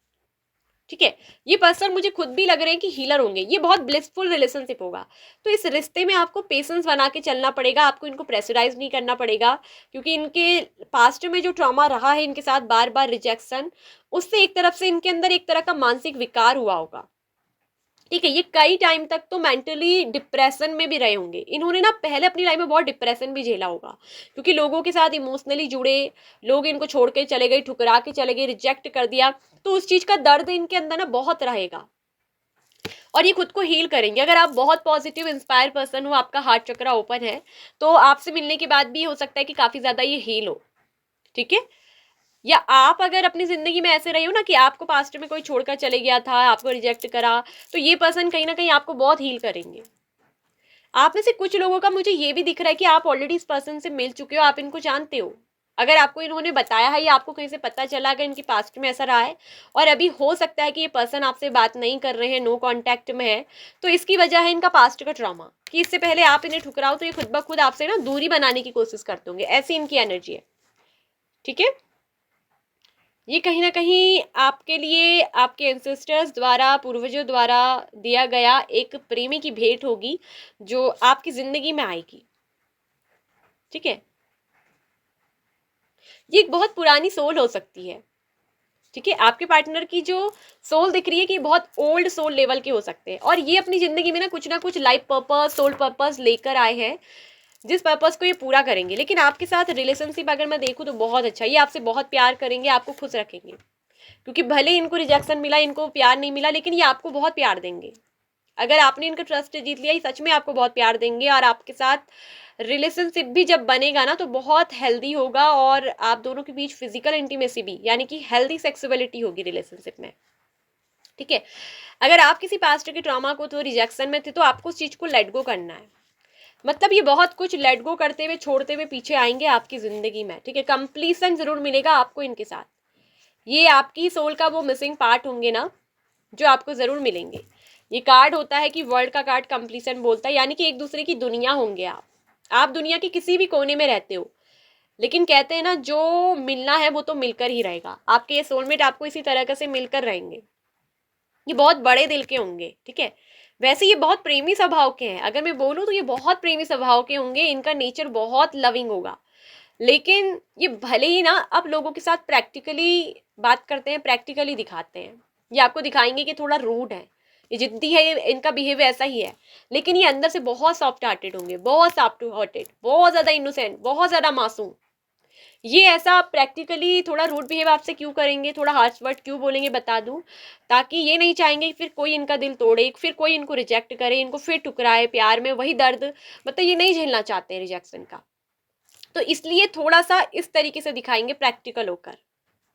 ठीक है, ये पर्सन मुझे खुद भी लग रहे हैं कि हीलर होंगे। ये बहुत ब्लिसफुल रिलेशनशिप होगा। तो इस रिश्ते में आपको पेशेंस बना के चलना पड़ेगा, आपको इनको प्रेशराइज नहीं करना पड़ेगा, क्योंकि इनके पास्ट में जो ट्रॉमा रहा है, इनके साथ बार बार रिजेक्शन, उससे एक तरफ से इनके अंदर एक तरह का मानसिक विकार हुआ होगा। ठीक है, ये कई टाइम तक तो मेंटली डिप्रेशन में भी रहे होंगे। इन्होंने ना पहले अपनी लाइफ में बहुत डिप्रेशन भी झेला होगा, क्योंकि लोगों के साथ इमोशनली जुड़े, लोग इनको छोड़ के चले गए, ठुकरा के चले गए, रिजेक्ट कर दिया, तो उस चीज का दर्द इनके अंदर ना बहुत रहेगा। और ये खुद को हील करेंगे। अगर आप बहुत पॉजिटिव इंस्पायर पर्सन हो, आपका हार्ट चक्रा ओपन है, तो आपसे मिलने के बाद भी हो सकता है कि काफी ज्यादा ये हील हो। ठीक है, या आप अगर अपनी जिंदगी में ऐसे रहे हो ना कि आपको पास्ट में कोई छोड़कर चले गया था, आपको रिजेक्ट करा, तो ये पर्सन कहीं ना कहीं आपको बहुत हील करेंगे। आप में से कुछ लोगों का मुझे ये भी दिख रहा है कि आप ऑलरेडी इस पर्सन से मिल चुके हो, आप इनको जानते हो। अगर आपको इन्होंने बताया है या आपको कहीं से पता चला, अगर इनके पास्ट में ऐसा रहा है, और अभी हो सकता है कि ये पर्सन आपसे बात नहीं कर रहे हैं, नो कांटेक्ट में है, तो इसकी वजह है इनका पास्ट का ट्रॉमा, कि इससे पहले आप इन्हें ठुकराओ तो ये खुद ब खुद आपसे ना दूरी बनाने की कोशिश करते होंगे। ऐसी इनकी एनर्जी है। ठीक है, ये कहीं ना कहीं आपके लिए आपके एंसेस्टर्स द्वारा, पूर्वजों द्वारा दिया गया एक प्रेमी की भेंट होगी जो आपकी जिंदगी में आएगी। ठीक है, ये एक बहुत पुरानी सोल हो सकती है। ठीक है, आपके पार्टनर की जो सोल दिख रही है कि बहुत ओल्ड सोल लेवल के हो सकते हैं, और ये अपनी जिंदगी में ना कुछ लाइफ पर्पस, सोल पर्पस लेकर आए हैं, जिस पर्पस को ये पूरा करेंगे। लेकिन आपके साथ रिलेशनशिप अगर मैं देखूँ तो बहुत अच्छा, ये आपसे बहुत प्यार करेंगे, आपको खुश रखेंगे, क्योंकि भले इनको रिजेक्शन मिला, इनको प्यार नहीं मिला, लेकिन ये आपको बहुत प्यार देंगे। अगर आपने इनका ट्रस्ट जीत लिया, ये सच में आपको बहुत प्यार देंगे, और आपके साथ रिलेशनशिप भी जब बनेगा ना तो बहुत हेल्दी होगा, और आप दोनों के बीच फिजिकल इंटीमेसी भी, यानी कि हेल्दी सेक्सुअलिटी होगी रिलेशनशिप में। ठीक है, अगर आप किसी पास्ट के ट्रॉमा को तो रिजेक्शन में थे, तो आपको उस चीज को लेट गो करना है। मतलब ये बहुत कुछ लेट गो करते हुए, छोड़ते हुए पीछे आएंगे आपकी जिंदगी में। ठीक है, कंप्लीसन जरूर मिलेगा आपको इनके साथ। ये आपकी सोल का वो मिसिंग पार्ट होंगे ना, जो आपको जरूर मिलेंगे। ये कार्ड होता है कि वर्ल्ड का कार्ड कंप्लीसन बोलता है, यानी कि एक दूसरे की दुनिया होंगे आप दुनिया के किसी भी कोने में रहते हो, लेकिन कहते हैं ना जो मिलना है वो तो मिलकर ही रहेगा। आपके ये सोलमेट आपको इसी तरह का से मिलकर रहेंगे। ये बहुत बड़े दिल के होंगे। ठीक है, वैसे ये बहुत प्रेमी स्वभाव के हैं। अगर मैं बोलूँ तो ये बहुत प्रेमी स्वभाव के होंगे, इनका नेचर बहुत लविंग होगा। लेकिन ये भले ही ना अब लोगों के साथ प्रैक्टिकली बात करते हैं, प्रैक्टिकली दिखाते हैं, ये आपको दिखाएंगे कि थोड़ा रूड है, ये जिद्दी है, ये इनका बिहेवियर ऐसा ही है, लेकिन ये अंदर से बहुत सॉफ्ट हार्टेड होंगे, बहुत सॉफ्ट हार्टेड, बहुत ज़्यादा इनोसेंट, बहुत ज़्यादा मासूम। ये ऐसा प्रैक्टिकली थोड़ा रूड बिहेव आपसे क्यों करेंगे, थोड़ा हार्श वर्ड क्यों बोलेंगे बता दूं, ताकि ये नहीं चाहेंगे कि फिर कोई इनका दिल तोड़े, फिर कोई इनको रिजेक्ट करे, इनको फिर ठुकराए प्यार में, वही दर्द, मतलब ये नहीं झेलना चाहते हैं रिजेक्शन का। तो इसलिए थोड़ा सा इस तरीके से दिखाएंगे प्रैक्टिकल होकर,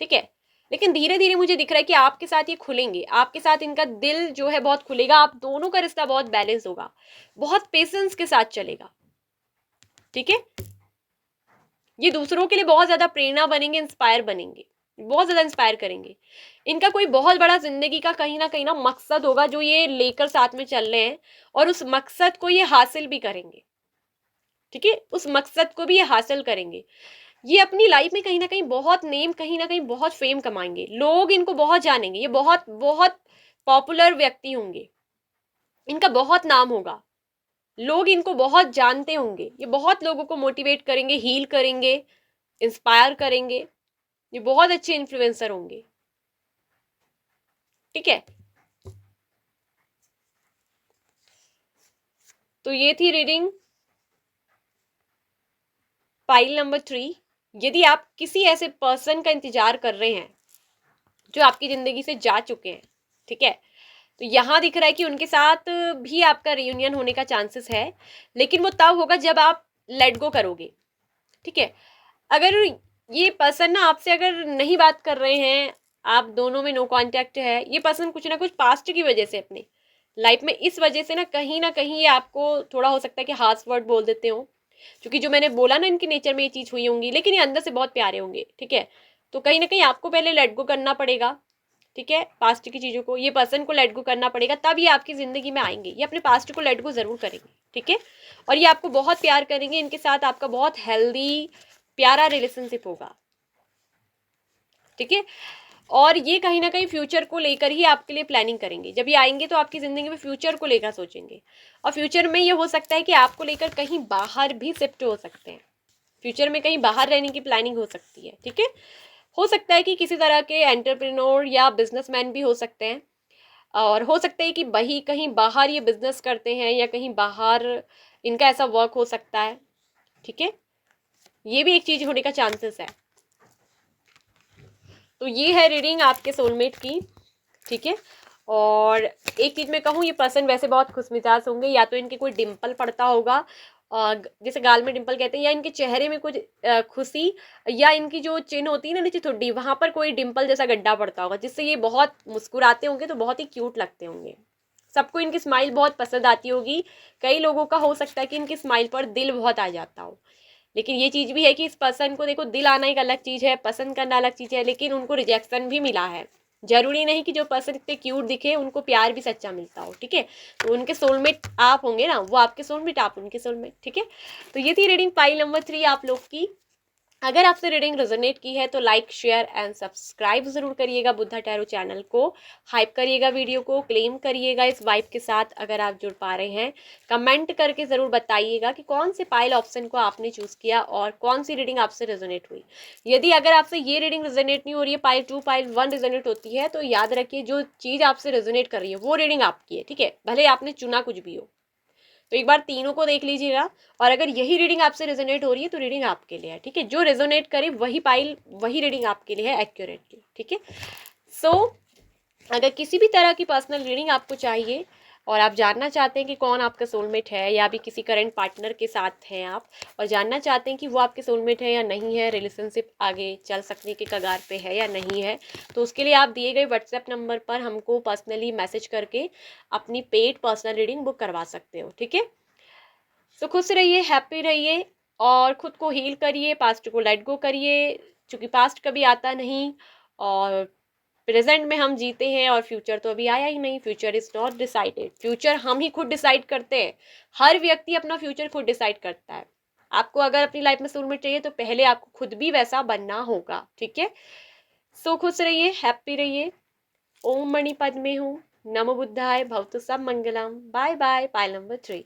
ठीक है। लेकिन धीरे धीरे मुझे दिख रहा है कि आपके साथ ये खुलेंगे, आपके साथ इनका दिल जो है बहुत खुलेगा, आप दोनों का रिश्ता बहुत बैलेंस होगा, बहुत पेशेंस के साथ चलेगा, ठीक है। ये दूसरों के लिए बहुत ज्यादा प्रेरणा बनेंगे, इंस्पायर बनेंगे, बहुत ज्यादा इंस्पायर करेंगे। इनका कोई बहुत बड़ा जिंदगी का कहीं ना मकसद होगा जो ये लेकर साथ में चल रहे हैं, और उस मकसद को ये हासिल भी करेंगे, ठीक है, उस मकसद को भी ये हासिल करेंगे। ये अपनी लाइफ में कहीं ना कहीं बहुत नेम, कहीं ना कहीं बहुत फेम कमाएंगे, लोग इनको बहुत जानेंगे, ये बहुत बहुत पॉपुलर व्यक्ति होंगे, इनका बहुत नाम होगा, लोग इनको बहुत जानते होंगे, ये बहुत लोगों को मोटिवेट करेंगे, हील करेंगे, इंस्पायर करेंगे, ये बहुत अच्छे इन्फ्लुएंसर होंगे, ठीक है। तो ये थी रीडिंग पाइल नंबर 3। यदि आप किसी ऐसे पर्सन का इंतजार कर रहे हैं जो आपकी जिंदगी से जा चुके हैं, ठीक है, तो यहां दिख रहा है कि उनके साथ भी आपका रियूनियन होने का चांसेस है, लेकिन वो तब होगा जब आप लेट गो करोगे, ठीक है। अगर ये पर्सन ना आपसे अगर नहीं बात कर रहे हैं, आप दोनों में नो कांटेक्ट है, ये पर्सन कुछ ना कुछ पास्ट की वजह से अपने लाइफ में इस वजह से ना कहीं ये आपको थोड़ा हो सकता है कि हार्श वर्ड बोल देते हो, क्योंकि जो मैंने बोला ना इनके नेचर में ये चीज हुई होंगी, लेकिन ये अंदर से बहुत प्यारे होंगे, ठीक है। तो कहीं ना कहीं आपको पहले लेट गो करना पड़ेगा, ठीक है, पास्ट की चीजों को, ये पर्सन को लेट गो करना पड़ेगा, तब ये आपकी जिंदगी में आएंगे, ये अपने पास्ट को लेट गो जरूर करेंगे, ठीक है। और ये आपको बहुत प्यार करेंगे, इनके साथ आपका बहुत हेल्दी प्यारा रिलेशनशिप होगा, ठीक है। और ये कहीं ना कहीं फ्यूचर को लेकर ही आपके लिए प्लानिंग करेंगे, जब ये आएंगे तो आपकी जिंदगी में फ्यूचर को लेकर सोचेंगे, और फ्यूचर में ये हो सकता है कि आपको लेकर कहीं बाहर भी शिफ्ट हो सकते हैं, फ्यूचर में कहीं बाहर रहने की प्लानिंग हो सकती है, ठीक है। हो सकता है कि किसी तरह के एंटरप्रेन्योर या बिजनेसमैन भी हो सकते हैं, और हो सकता है कि वही कहीं बाहर ये बिजनेस करते हैं, या कहीं बाहर इनका ऐसा वर्क हो सकता है, ठीक है, ये भी एक चीज होने का चांसेस है। तो ये है रीडिंग आपके सोलमेट की, ठीक है। और एक चीज मैं कहूँ, ये पर्सन वैसे बहुत खुशमिजाज होंगे, या तो इनके कोई डिम्पल पड़ता होगा, जैसे गाल में डिम्पल कहते हैं, या इनके चेहरे में कुछ खुशी, या इनकी जो चिन होती है ना नीचे ठुड्डी, वहां पर कोई डिम्पल जैसा गड्ढा पड़ता होगा, जिससे ये बहुत मुस्कुराते होंगे, तो बहुत ही क्यूट लगते होंगे, सबको इनकी स्माइल बहुत पसंद आती होगी। कई लोगों का हो सकता है कि इनकी स्माइल पर दिल बहुत आ जाता हो, लेकिन ये चीज भी है कि इस पर्सन को देखो, दिल आना एक अलग चीज है, पसंद करना अलग चीज है, लेकिन उनको रिजेक्शन भी मिला है। जरूरी नहीं कि जो पर्सन इतने क्यूट दिखे उनको प्यार भी सच्चा मिलता हो, ठीक है। तो उनके सोलमेट आप होंगे ना, वो आपके सोलमेट, आप उनके सोलमेट, ठीक है। तो ये थी रीडिंग पाइल नंबर 3 आप लोग की। अगर आपसे रीडिंग रेजोनेट की है तो लाइक शेयर एंड सब्सक्राइब जरूर करिएगा बुद्धा टैरो चैनल को, हाइप करिएगा वीडियो को, क्लेम करिएगा इस वाइब के साथ अगर आप जुड़ पा रहे हैं। कमेंट करके ज़रूर बताइएगा कि कौन से पाइल ऑप्शन को आपने चूज़ किया और कौन सी रीडिंग आपसे रेजोनेट हुई। यदि अगर आपसे ये रीडिंग रेजोनेट नहीं हो रही है, पाइल 2 पाइल 1 रेजोनेट होती है, तो याद रखिए जो चीज़ आपसे रेजोनेट कर रही है वो रीडिंग आपकी है, ठीक है, भले आपने चुना कुछ भी हो। तो एक बार तीनों को देख लीजिएगा, और अगर यही रीडिंग आपसे रेजोनेट हो रही है तो रीडिंग आपके लिए है, ठीक है। जो रेजोनेट करे वही पाइल, वही रीडिंग आपके लिए है एक्यूरेटली, ठीक है। सो अगर किसी भी तरह की पर्सनल रीडिंग आपको चाहिए और आप जानना चाहते हैं कि कौन आपका सोलमेट है, या भी किसी करंट पार्टनर के साथ हैं आप और जानना चाहते हैं कि वो आपके सोलमेट है या नहीं है, रिलेशनशिप आगे चल सकने के कगार पे है या नहीं है, तो उसके लिए आप दिए गए व्हाट्सएप नंबर पर हमको पर्सनली मैसेज करके अपनी पेड पर्सनल रीडिंग बुक करवा सकते हो, ठीक है। सो खुश रहिए, हैप्पी रहिए, और खुद को हील करिए, पास्ट को लेट गो करिए, क्योंकि पास्ट कभी आता नहीं, और प्रेजेंट में हम जीते हैं, और फ्यूचर तो अभी आया ही नहीं, future is not decided, future हम ही खुद डिसाइड करते हैं। हर व्यक्ति अपना फ्यूचर खुद डिसाइड करता है। आपको अगर अपनी लाइफ में सोलमेट चाहिए तो पहले आपको खुद भी वैसा बनना होगा, ठीक है। सो खुश रहिए, हैप्पी रहिए। ओम मणि पद्मे हूँ, नमो बुद्धाय, भवतु सब मंगलम। Bye bye, pile number 3।